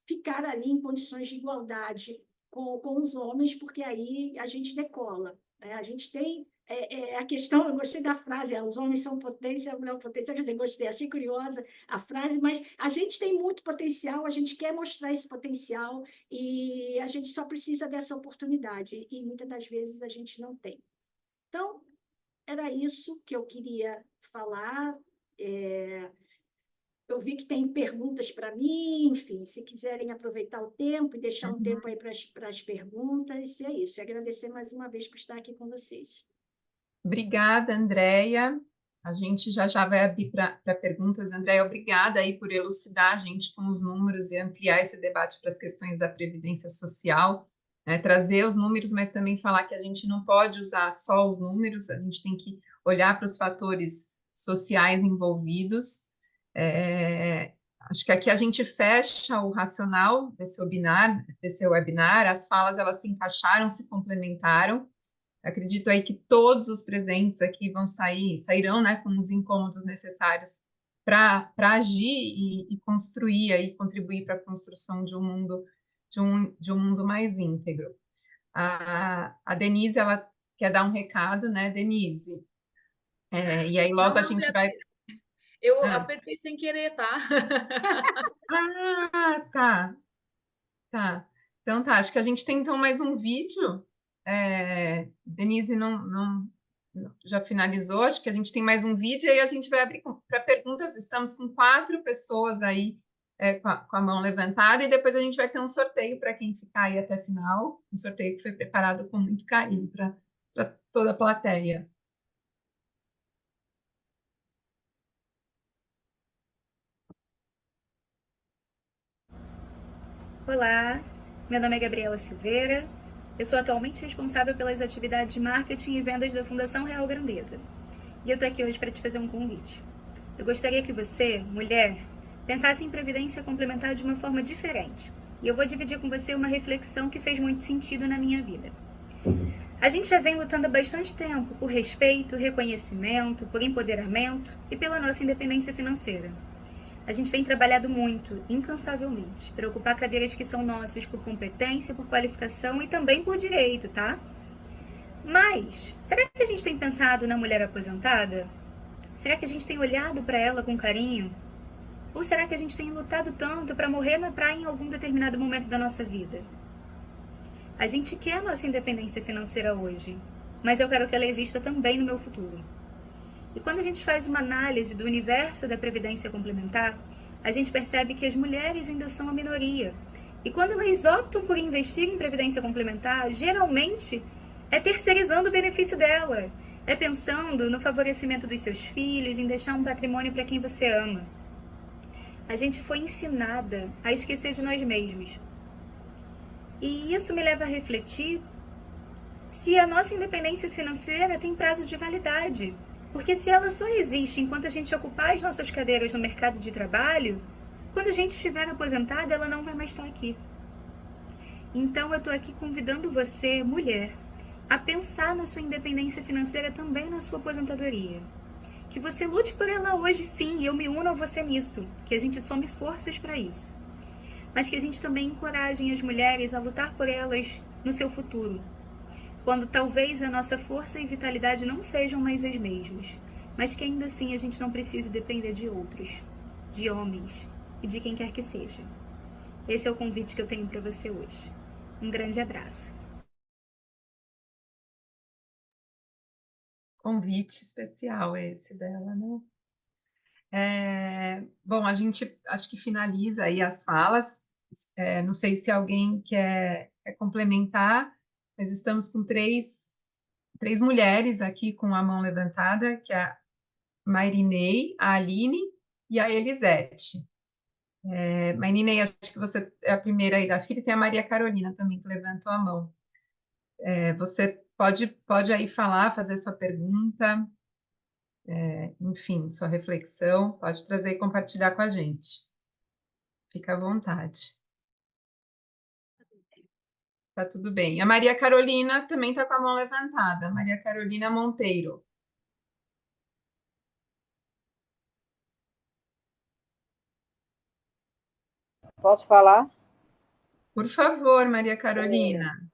ficar ali em condições de igualdade com os homens, porque aí a gente decola, né? A gente tem a questão, eu gostei da frase, os homens são potência, a mulher é potência, quer dizer, gostei, achei curiosa a frase, mas a gente tem muito potencial, a gente quer mostrar esse potencial e a gente só precisa dessa oportunidade, e muitas das vezes a gente não tem. Então, era isso que eu queria falar. Eu vi que tem perguntas para mim, enfim, se quiserem aproveitar o tempo e deixar um tempo aí para as perguntas, é isso. E agradecer mais uma vez por estar aqui com vocês. Obrigada, Andréia. A gente já vai abrir para perguntas. Andréia, obrigada aí por elucidar a gente com os números e ampliar esse debate para as questões da previdência social, né? Trazer os números, mas também falar que a gente não pode usar só os números, a gente tem que olhar para os fatores sociais envolvidos. Acho que aqui a gente fecha o racional desse webinar, as falas elas se encaixaram, se complementaram. Acredito aí que todos os presentes aqui sairão, né, com os incômodos necessários para agir e construir aí, contribuir para a construção de um mundo mais íntegro. A Denise, ela quer dar um recado, né, Denise? E aí logo a gente vai... Eu apertei sem querer, tá? Tá. Então tá, acho que a gente tem então mais um vídeo. Denise já finalizou, acho que a gente tem mais um vídeo e aí a gente vai abrir para perguntas. Estamos com 4 pessoas aí com a mão levantada e depois a gente vai ter um sorteio para quem ficar aí até o final, um sorteio que foi preparado com muito carinho para toda a plateia. Olá, meu nome é Gabriela Silveira, eu sou atualmente responsável pelas atividades de marketing e vendas da Fundação Real Grandeza. E eu tô aqui hoje para te fazer um convite. Eu gostaria que você, mulher, pensasse em previdência complementar de uma forma diferente. E eu vou dividir com você uma reflexão que fez muito sentido na minha vida. A gente já vem lutando há bastante tempo por respeito, reconhecimento, por empoderamento e pela nossa independência financeira. A gente vem trabalhando muito, incansavelmente, para ocupar cadeiras que são nossas por competência, por qualificação e também por direito, tá? Mas, será que a gente tem pensado na mulher aposentada? Será que a gente tem olhado para ela com carinho? Ou será que a gente tem lutado tanto para morrer na praia em algum determinado momento da nossa vida? A gente quer a nossa independência financeira hoje, mas eu quero que ela exista também no meu futuro. E quando a gente faz uma análise do universo da previdência complementar, a gente percebe que as mulheres ainda são a minoria. E quando elas optam por investir em previdência complementar, geralmente é terceirizando o benefício dela, é pensando no favorecimento dos seus filhos, em deixar um patrimônio para quem você ama. A gente foi ensinada a esquecer de nós mesmos. E isso me leva a refletir se a nossa independência financeira tem prazo de validade. Porque se ela só existe enquanto a gente ocupar as nossas cadeiras no mercado de trabalho, quando a gente estiver aposentada, ela não vai mais estar aqui. Então, eu estou aqui convidando você, mulher, a pensar na sua independência financeira também na sua aposentadoria. Que você lute por ela hoje, sim, e eu me uno a você nisso. Que a gente some forças para isso. Mas que a gente também encoraje as mulheres a lutar por elas no seu futuro. Quando talvez a nossa força e vitalidade não sejam mais as mesmas, mas que ainda assim a gente não precise depender de outros, de homens e de quem quer que seja. Esse é o convite que eu tenho para você hoje. Um grande abraço. Convite especial esse dela, né? Bom, a gente acho que finaliza aí as falas. Não sei se alguém quer complementar, mas estamos com três mulheres aqui com a mão levantada, que é a Mairinei, a Aline e a Elisete. Mairinei, acho que você é a primeira aí da fila, e tem a Maria Carolina também, que levantou a mão. Você pode aí falar, fazer sua pergunta, enfim, sua reflexão, pode trazer e compartilhar com a gente. Fica à vontade. Tá tudo bem. A Maria Carolina também está com a mão levantada. Maria Carolina Monteiro. Posso falar? Por favor, Maria Carolina.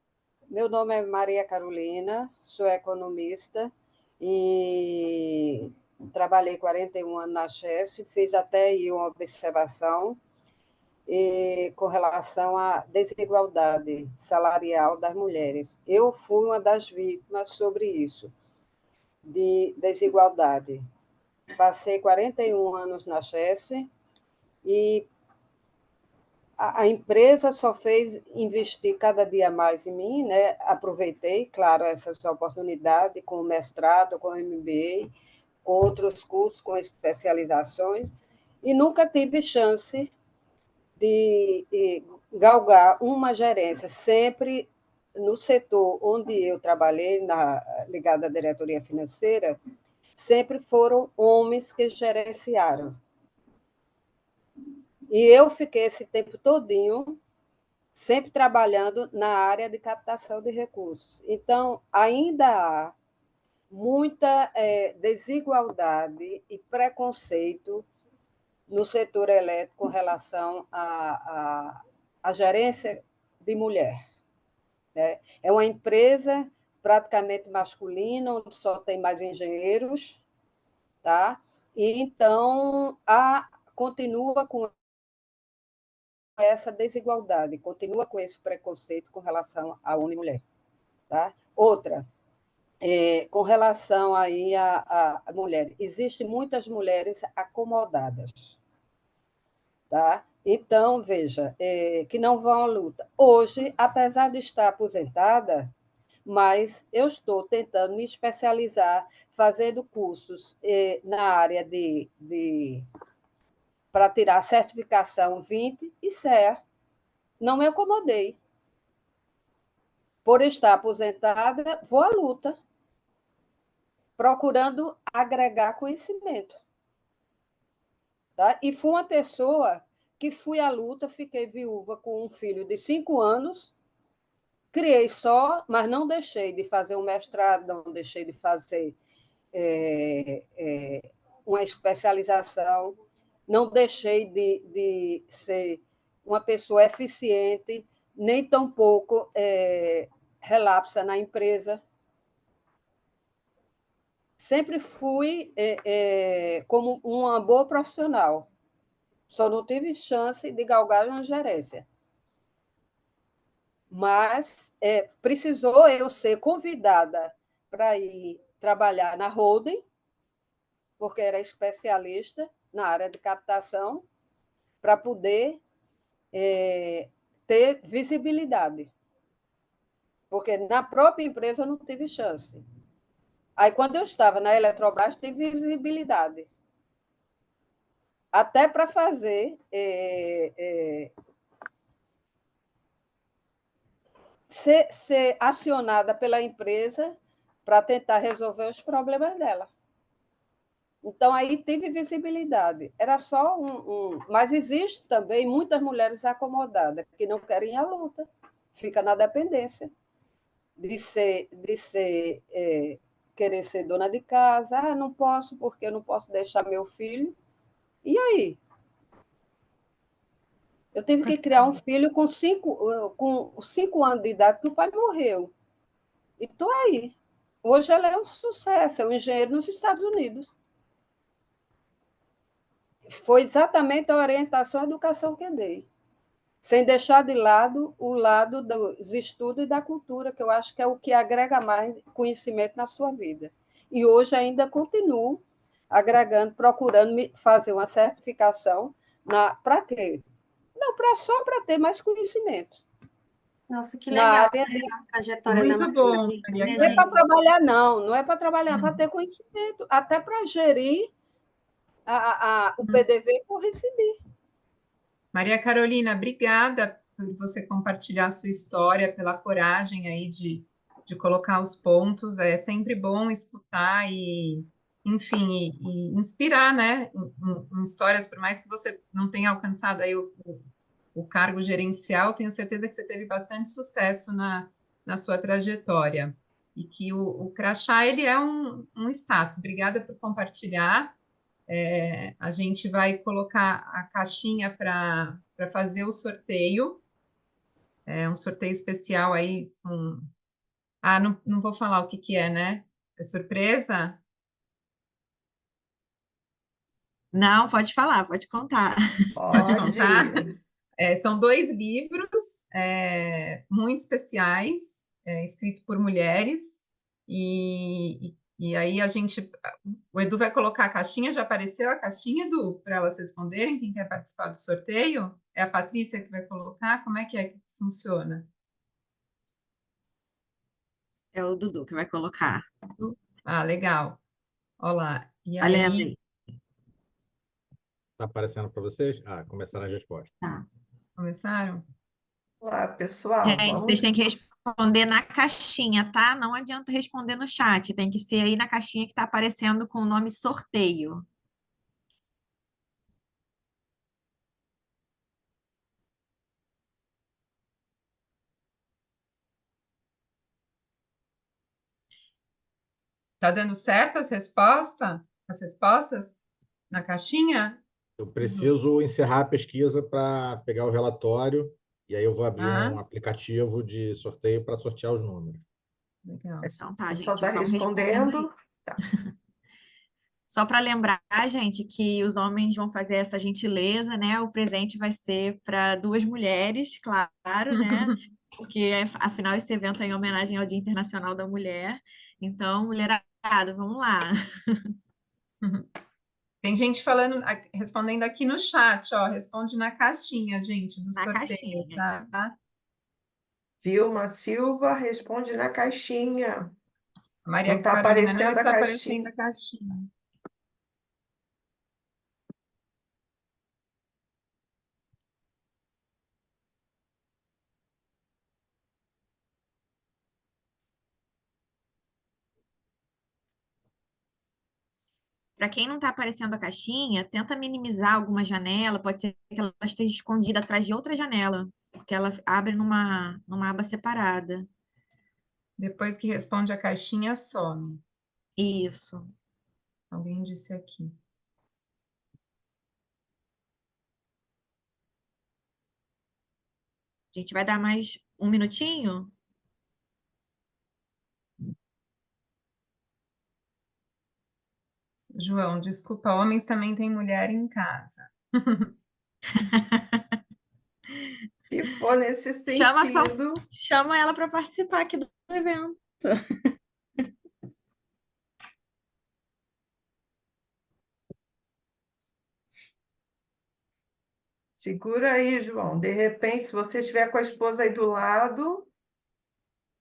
Meu nome é Maria Carolina, sou economista e trabalhei 41 anos na Chesse, fiz até aí uma observação com relação à desigualdade salarial das mulheres. Eu fui uma das vítimas sobre isso, de desigualdade. Passei 41 anos na Chesse e a empresa só fez investir cada dia mais em mim, né? Aproveitei, claro, essas oportunidades com o mestrado, com o MBA, com outros cursos, com especializações, e nunca tive chance de galgar uma gerência, sempre no setor onde eu trabalhei, ligada à diretoria financeira, sempre foram homens que gerenciaram. E eu fiquei esse tempo todinho sempre trabalhando na área de captação de recursos. Então, ainda há muita desigualdade e preconceito no setor elétrico com relação à gerência de mulher. Né? É uma empresa praticamente masculina, onde só tem mais engenheiros, tá? E então continua com essa desigualdade, continua com esse preconceito com relação a homem e mulher. Tá? Outra, com relação aí a mulher, existem muitas mulheres acomodadas. Tá? Então, veja, que não vão à luta. Hoje, apesar de estar aposentada, mas eu estou tentando me especializar, fazendo cursos na área para tirar a certificação 20 e CER. Não me acomodei. Por estar aposentada, vou à luta, procurando agregar conhecimento. Tá? E fui uma pessoa que fui à luta, fiquei viúva com um filho de 5 anos, criei só, mas não deixei de fazer um mestrado, não deixei de fazer uma especialização, não deixei de ser uma pessoa eficiente, nem tampouco relapsa na empresa. Sempre fui como uma boa profissional, só não tive chance de galgar uma gerência. Mas precisou eu ser convidada para ir trabalhar na holding, porque era especialista na área de captação, para poder ter visibilidade. Porque na própria empresa eu não tive chance. Aí, quando eu estava na Eletrobras, tive visibilidade. Até para fazer ser acionada pela empresa para tentar resolver os problemas dela. Então, aí tive visibilidade. Era só Mas existe também muitas mulheres acomodadas que não querem a luta, fica na dependência querer ser dona de casa. Não posso, porque eu não posso deixar meu filho. E aí? Eu tive que criar um filho com 5 anos de idade, que o pai morreu. E estou aí. Hoje ela é um sucesso, é um engenheiro nos Estados Unidos. Foi exatamente a orientação e a educação que eu dei, sem deixar de lado o lado dos estudos e da cultura, que eu acho que é o que agrega mais conhecimento na sua vida. E hoje ainda continuo agregando, procurando fazer uma certificação. Para quê? Não, só para ter mais conhecimento. Nossa, que legal área a trajetória da Muito bom, Maria. Maria Não é para Carolina. trabalhar, não é para trabalhar, é para ter conhecimento, até para gerir o PDV que eu recebi. Maria Carolina, obrigada por você compartilhar a sua história, pela coragem aí de colocar os pontos. É sempre bom escutar e, enfim, e inspirar, né? Em histórias, por mais que você não tenha alcançado aí o o cargo gerencial, tenho certeza que você teve bastante sucesso na sua trajetória. E que o crachá, ele é um status. Obrigada por compartilhar. A gente vai colocar a caixinha para fazer o sorteio. É um sorteio especial aí. Não vou falar o que é, né? É surpresa? Não, pode falar, pode contar. Pode contar? Pode. São 2 livros muito especiais, escritos por mulheres, e aí o Edu vai colocar a caixinha, já apareceu a caixinha, Edu, para elas responderem, quem quer participar do sorteio? É a Patrícia que vai colocar? Como é que funciona? É o Dudu que vai colocar. Ah, legal. Olha lá. E Tá lendo aí, aí? Está aparecendo para vocês? Começaram as respostas. Tá. começaram? Olá, pessoal, Gente, vocês têm que responder na caixinha, tá? Não adianta responder no chat, tem que ser aí na caixinha que está aparecendo com o nome sorteio. Tá dando certo as respostas? As respostas na caixinha? Eu preciso encerrar a pesquisa para pegar o relatório e aí eu vou abrir um aplicativo de sorteio para sortear os números. Legal. Então tá, O gente, pessoal está vamos respondendo aí. respondendo. Só para lembrar, gente, que os homens vão fazer essa gentileza, né? O presente vai ser para 2 mulheres, claro, né? Porque afinal esse evento é em homenagem ao Dia Internacional da Mulher. Então, mulherada, vamos lá. Tem gente respondendo aqui no chat, ó, responde na caixinha, gente, do Na sorteio, caixinha. tá? Vilma Silva responde na caixinha. A Maria Não está Carolina, não aparecendo a está aparecendo caixinha. a caixinha. Para quem não está aparecendo a caixinha, tenta minimizar alguma janela, pode ser que ela esteja escondida atrás de outra janela, porque ela abre numa aba separada. Depois que responde a caixinha, some. Isso. Alguém disse aqui. A gente vai dar mais um minutinho? João, desculpa, homens também têm mulher em casa. Se for nesse Chama sentido, chama ela para participar aqui do evento. segura aí, João. De repente, se você estiver com a esposa aí do lado,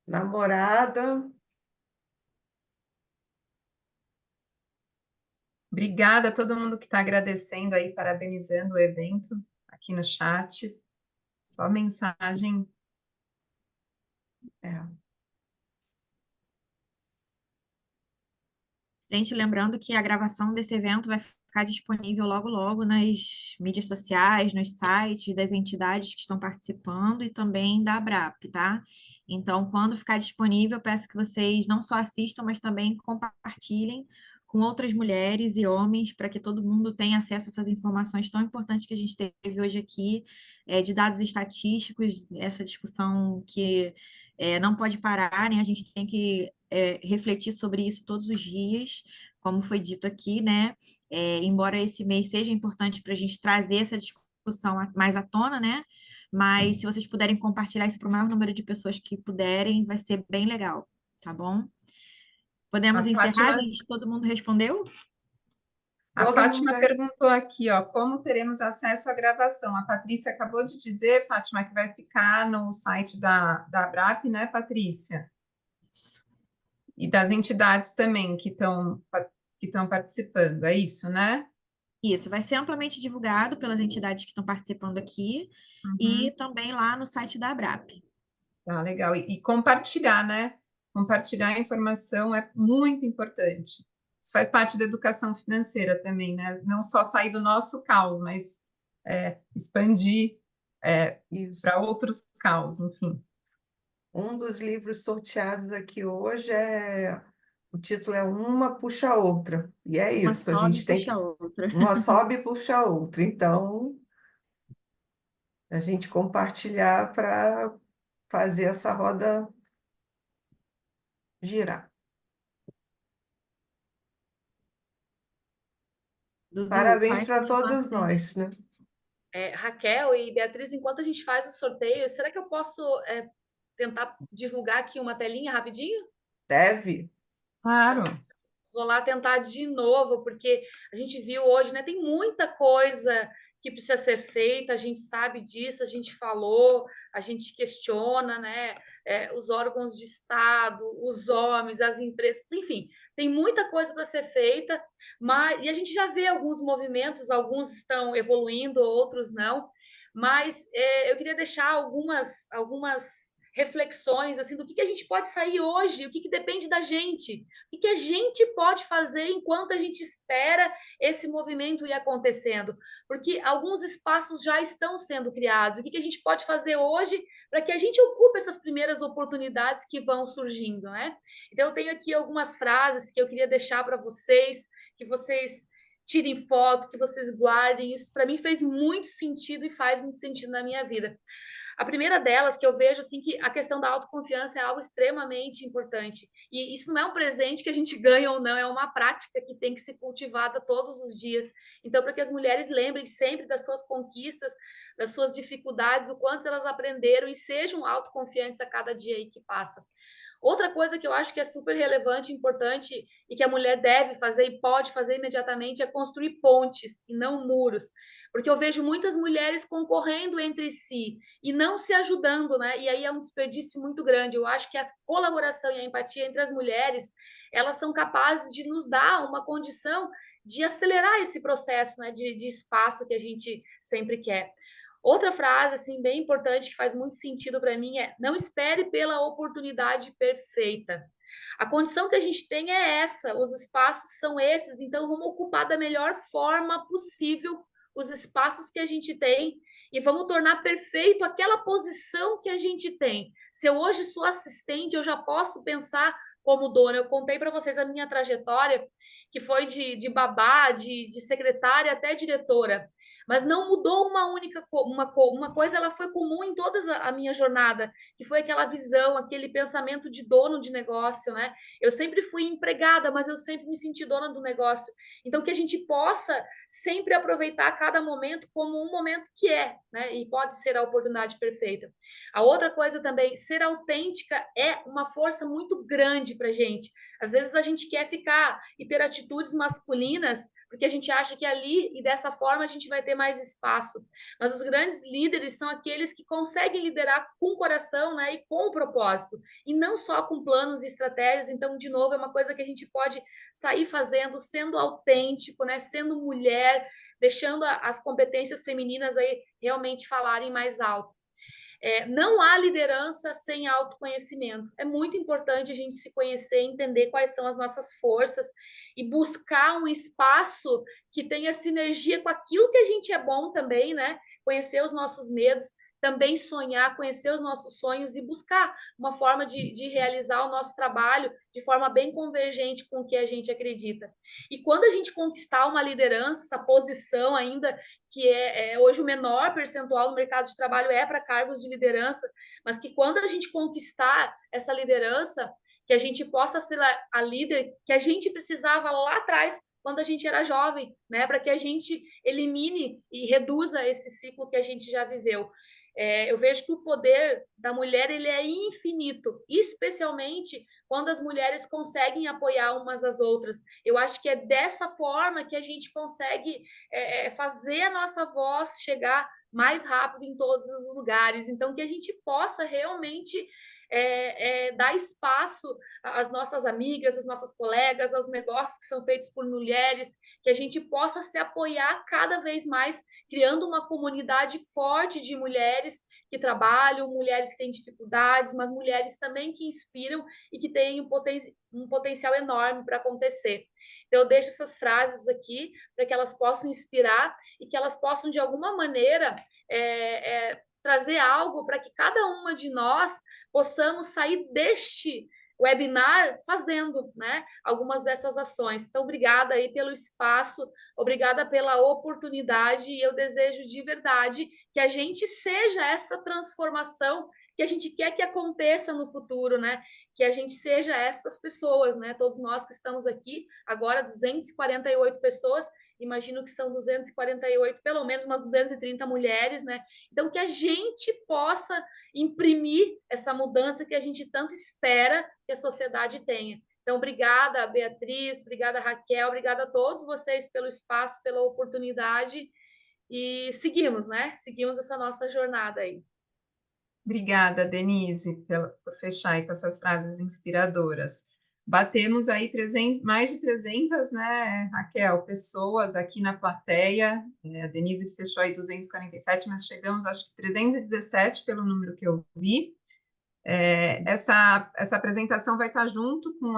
namorada, Obrigada a todo mundo que está agradecendo aí, parabenizando o evento aqui no chat. Só mensagem. Gente, lembrando que a gravação desse evento vai ficar disponível logo, logo nas mídias sociais, nos sites das entidades que estão participando e também da ABRAP, tá? Então, quando ficar disponível, peço que vocês não só assistam, mas também compartilhem com outras mulheres e homens, para que todo mundo tenha acesso a essas informações tão importantes que a gente teve hoje aqui, de dados estatísticos, essa discussão que não pode parar, né? A gente tem que refletir sobre isso todos os dias, como foi dito aqui, né? Embora esse mês seja importante para a gente trazer essa discussão mais à tona, né? Mas se vocês puderem compartilhar isso para o maior número de pessoas que puderem, vai ser bem legal, tá bom? Podemos encerrar, gente? Todo mundo respondeu? A Todo Fátima mundo perguntou aqui, ó, como teremos acesso à gravação? A Patrícia acabou de dizer, Fátima, que vai ficar no site da ABRAP, né, Patrícia? E das entidades também que estão participando, é isso, né? Isso, vai ser amplamente divulgado pelas entidades que estão participando aqui e também lá no site da ABRAP. Tá, legal. E compartilhar, né? Compartilhar a informação é muito importante. Isso faz parte da educação financeira também, né? Não só sair do nosso caos, mas expandir para Isso. outros caos, enfim. Um dos livros sorteados aqui hoje o título é Uma Puxa a Outra. E é Uma isso, a sobe gente e tem puxa a outra. uma sobe e puxa a outra. Então, a gente compartilhar para fazer essa roda girar. Dudu, Parabéns quais para são as todos nossas... nós, né? Raquel e Beatriz, enquanto a gente faz o sorteio, será que eu posso tentar divulgar aqui uma telinha rapidinho? Deve. Claro. Vou lá tentar de novo, porque a gente viu hoje, né? Tem muita coisa que precisa ser feita, a gente sabe disso, a gente falou, a gente questiona, né? Os órgãos de Estado, os homens, as empresas, enfim, tem muita coisa para ser feita, e a gente já vê alguns movimentos, alguns estão evoluindo, outros não, mas eu queria deixar algumas reflexões assim do que a gente pode sair hoje, o que depende da gente, o que a gente pode fazer enquanto a gente espera esse movimento ir acontecendo, porque alguns espaços já estão sendo criados, o que a gente pode fazer hoje para que a gente ocupe essas primeiras oportunidades que vão surgindo, né? Então eu tenho aqui algumas frases que eu queria deixar para vocês, que vocês tirem foto, que vocês guardem, isso para mim fez muito sentido e faz muito sentido na minha vida. A primeira delas, que eu vejo assim que a questão da autoconfiança é algo extremamente importante. E isso não é um presente que a gente ganha ou não, é uma prática que tem que ser cultivada todos os dias. Então, para que as mulheres lembrem sempre das suas conquistas, das suas dificuldades, o quanto elas aprenderam e sejam autoconfiantes a cada dia aí que passa. Outra coisa que eu acho que é super relevante, importante e que a mulher deve fazer e pode fazer imediatamente é construir pontes e não muros, porque eu vejo muitas mulheres concorrendo entre si e não se ajudando, né? E aí é um desperdício muito grande. Eu acho que a colaboração e a empatia entre as mulheres, elas são capazes de nos dar uma condição de acelerar esse processo, né, de espaço que a gente sempre quer. Outra frase assim bem importante que faz muito sentido para mim é: não espere pela oportunidade perfeita. A condição que a gente tem é essa, os espaços são esses, então vamos ocupar da melhor forma possível os espaços que a gente tem e vamos tornar perfeito aquela posição que a gente tem. Se eu hoje sou assistente, eu já posso pensar como dona. Eu contei para vocês a minha trajetória, que foi de babá, de secretária até diretora. Mas não mudou uma coisa, ela foi comum em toda a minha jornada, que foi aquela visão, aquele pensamento de dono de negócio, né? Eu sempre fui empregada, mas eu sempre me senti dona do negócio. Então, que a gente possa sempre aproveitar cada momento como um momento que é, né? E pode ser a oportunidade perfeita. A outra coisa também, ser autêntica é uma força muito grande para a gente. Às vezes a gente quer ficar e ter atitudes masculinas porque a gente acha que ali e dessa forma a gente vai ter mais espaço. Mas os grandes líderes são aqueles que conseguem liderar com o coração, né, e com o propósito, e não só com planos e estratégias. Então, de novo, é uma coisa que a gente pode sair fazendo, sendo autêntico, né, sendo mulher, deixando as competências femininas aí realmente falarem mais alto. Não há liderança sem autoconhecimento. É muito importante a gente se conhecer, entender quais são as nossas forças e buscar um espaço que tenha sinergia com aquilo que a gente é bom também, né? Conhecer os nossos medos, também sonhar, conhecer os nossos sonhos e buscar uma forma de realizar o nosso trabalho de forma bem convergente com o que a gente acredita. E quando a gente conquistar uma liderança, essa posição ainda que é hoje o menor percentual no mercado de trabalho é para cargos de liderança, mas que quando a gente conquistar essa liderança, que a gente possa ser a líder que a gente precisava lá atrás, quando a gente era jovem, né? Para que a gente elimine e reduza esse ciclo que a gente já viveu. Eu vejo que o poder da mulher ele é infinito, especialmente quando as mulheres conseguem apoiar umas às outras. Eu acho que é dessa forma que a gente consegue fazer a nossa voz chegar mais rápido em todos os lugares. Então, que a gente possa realmente dar espaço às nossas amigas, às nossas colegas, aos negócios que são feitos por mulheres, que a gente possa se apoiar cada vez mais, criando uma comunidade forte de mulheres que trabalham, mulheres que têm dificuldades, mas mulheres também que inspiram e que têm um potencial enorme para acontecer. Então, eu deixo essas frases aqui para que elas possam inspirar e que elas possam, de alguma maneira, trazer algo para que cada uma de nós possamos sair deste webinar fazendo, né, algumas dessas ações. Então, obrigada aí pelo espaço, obrigada pela oportunidade, e eu desejo de verdade que a gente seja essa transformação que a gente quer que aconteça no futuro, né? Que a gente seja essas pessoas, né? Todos nós que estamos aqui, agora 248 pessoas, imagino que são 248, pelo menos umas 230 mulheres, né? Então, que a gente possa imprimir essa mudança que a gente tanto espera que a sociedade tenha. Então, obrigada, Beatriz, obrigada, Raquel, obrigada a todos vocês pelo espaço, pela oportunidade, e seguimos, né? Seguimos essa nossa jornada aí. Obrigada, Denise, por fechar aí com essas frases inspiradoras. Batemos aí mais de 300, né, Raquel, pessoas aqui na plateia. A Denise fechou aí 247, mas chegamos, acho que 317 pelo número que eu vi. Essa apresentação vai estar junto com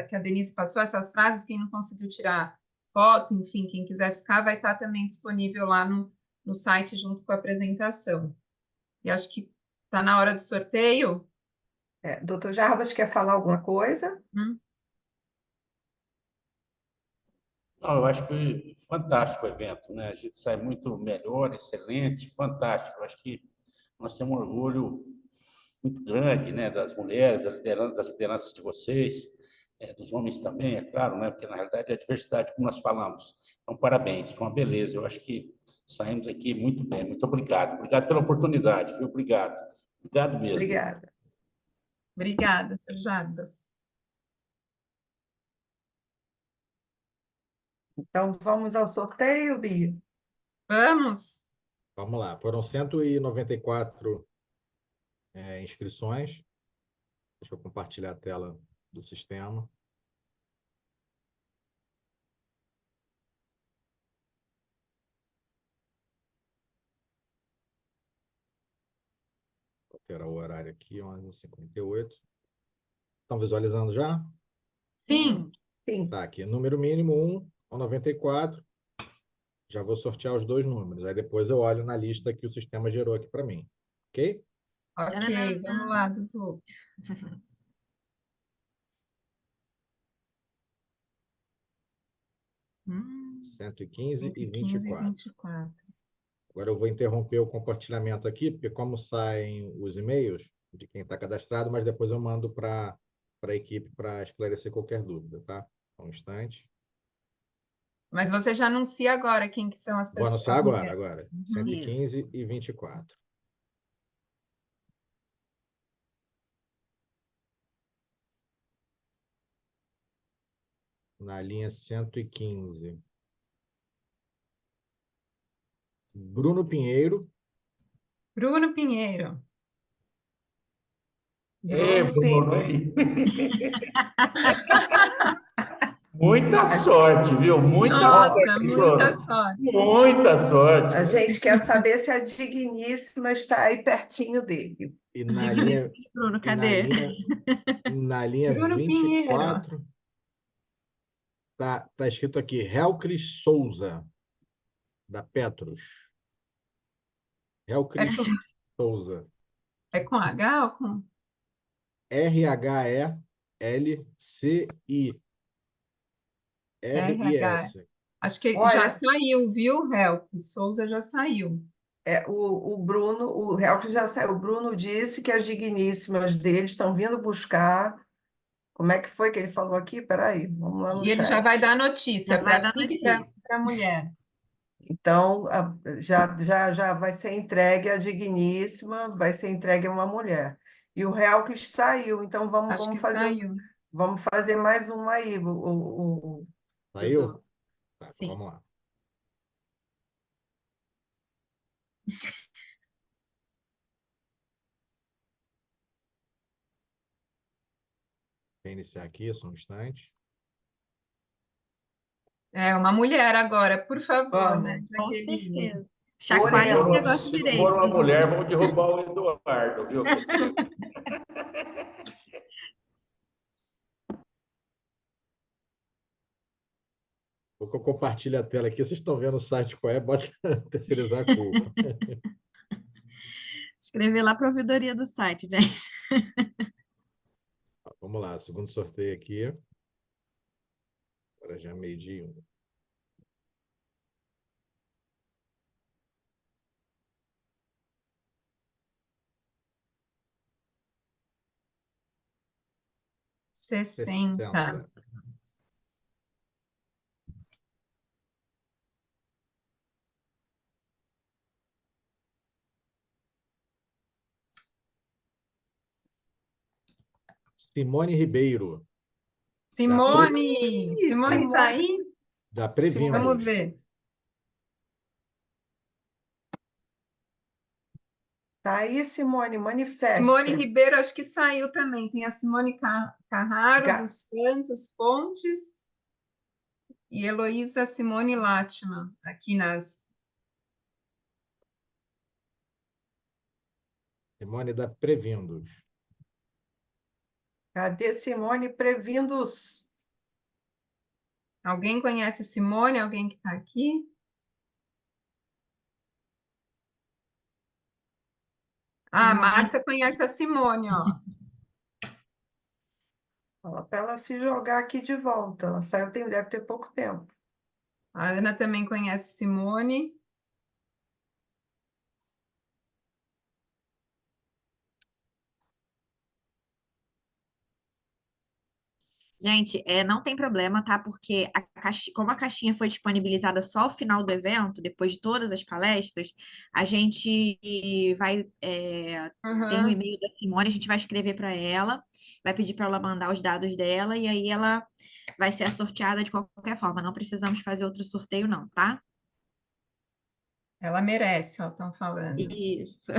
que a Denise passou, essas frases. Quem não conseguiu tirar foto, enfim, quem quiser ficar, vai estar também disponível lá no site junto com a apresentação. E acho que está na hora do sorteio. Doutor Jarbas, quer falar alguma coisa? Não, eu acho que fantástico o evento, né? A gente sai muito melhor, excelente, fantástico. Eu acho que nós temos um orgulho muito grande, né, das mulheres, das lideranças de vocês, dos homens também, é claro, né? Porque na realidade é a diversidade, como nós falamos. Então, parabéns, foi uma beleza. Eu acho que saímos aqui muito bem. Muito obrigado. Obrigado pela oportunidade, viu? Obrigado. Obrigado mesmo. Obrigada. Obrigada, Sr. Jarbas. Então, vamos ao sorteio, Bia? Vamos. Vamos lá. Foram 194 inscrições. Deixa eu compartilhar a tela do sistema. Vou alterar o horário aqui, 11h58. Estão visualizando já? Sim. Tá aqui, número mínimo 1 ao 94. Já vou sortear os dois números. Aí depois eu olho na lista que o sistema gerou aqui para mim. Ok? Ok, vamos lá, doutor. Hum. 115 e 24. 24. Agora eu vou interromper o compartilhamento aqui, porque como saem os e-mails de quem está cadastrado, mas depois eu mando para a equipe para esclarecer qualquer dúvida, tá? Um instante. Mas você já anuncia agora quem que são as Vou pessoas. anunciar agora. Uhum. 115 e 24. Na linha 115. Bruno Pinheiro. Bruno Pinheiro. Bruno, hein? Muita sorte, viu? Muita sorte. Muita sorte. A gente quer saber se a Digníssima está aí pertinho dele. E na linha, Bruno, cadê? Na linha Bruno 24, tá escrito aqui, Helcris Souza, da Petrus. Helcris Souza. É com H ou com? RHELCI-RIS. Acho que Olha, já saiu, viu, Helcris? Souza já saiu. O Bruno, o Helcris já saiu. O Bruno disse que as digníssimas dele estão vindo buscar. Como é que foi que ele falou aqui? Peraí, vamos lá no E ele já chat. vai dar notícia Já vai para dar si e notícia. para a mulher. Então, já vai ser entregue a digníssima, vai ser entregue a uma mulher. E o Helcris saiu, então Acho que saiu. vamos fazer mais uma aí. Saiu? Tá, Sim. então vamos lá. Vou iniciar aqui, só um instante. É uma mulher agora, por favor, Vamos. né, Com Jaqueline? certeza. Chacoalha esse negócio Se direito. for uma mulher, vamos derrubar o Eduardo, viu? Vou compartilhar a tela aqui. Vocês estão vendo o site qual é? Bota terceirizar a culpa. Escrever lá para a ouvidoria do site, gente. Vamos lá, segundo sorteio aqui. Agora já é 12:01. Sessenta. Simone Ribeiro, Simone! Simone tá aí? da Previndos. Vamos ver. Tá aí, Simone, manifesta. Simone Ribeiro, acho que saiu também. Tem a Simone Carraro, Ga- dos Santos Pontes, e Heloísa Simone Latman, aqui nas. Simone da Previndos. Cadê Simone Previndos? Alguém conhece a Simone? Alguém que está aqui? Ah, a Márcia conhece a Simone, ó. Fala para ela se jogar aqui de volta. Ela saiu, deve ter pouco tempo. A Ana também conhece Simone. Gente, não tem problema, tá? Porque como a caixinha foi disponibilizada só ao final do evento, depois de todas as palestras, a gente vai. Tem o e-mail da Simone, a gente vai escrever para ela, vai pedir para ela mandar os dados dela, e aí ela vai ser sorteada de qualquer forma. Não precisamos fazer outro sorteio, não, tá? Ela merece, ó, estão falando. Isso.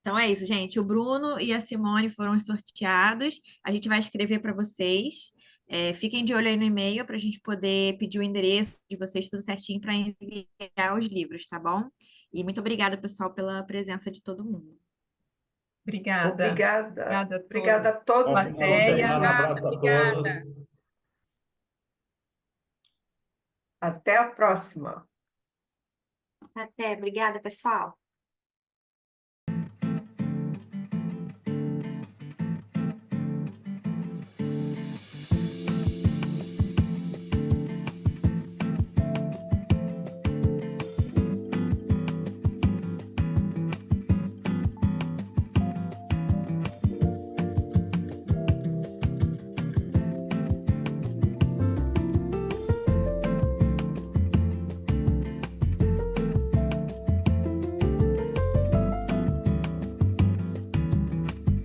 Então é isso, gente. O Bruno e a Simone foram sorteados. A gente vai escrever para vocês. Fiquem de olho aí no e-mail para a gente poder pedir o endereço de vocês tudo certinho para enviar os livros, tá bom? E muito obrigada, pessoal, pela presença de todo mundo. Obrigada. Obrigada. Obrigada a todos. Obrigada a todos e Bom final de todas. semana, abraço a Obrigada. todos. Até a próxima. Até, obrigada, pessoal.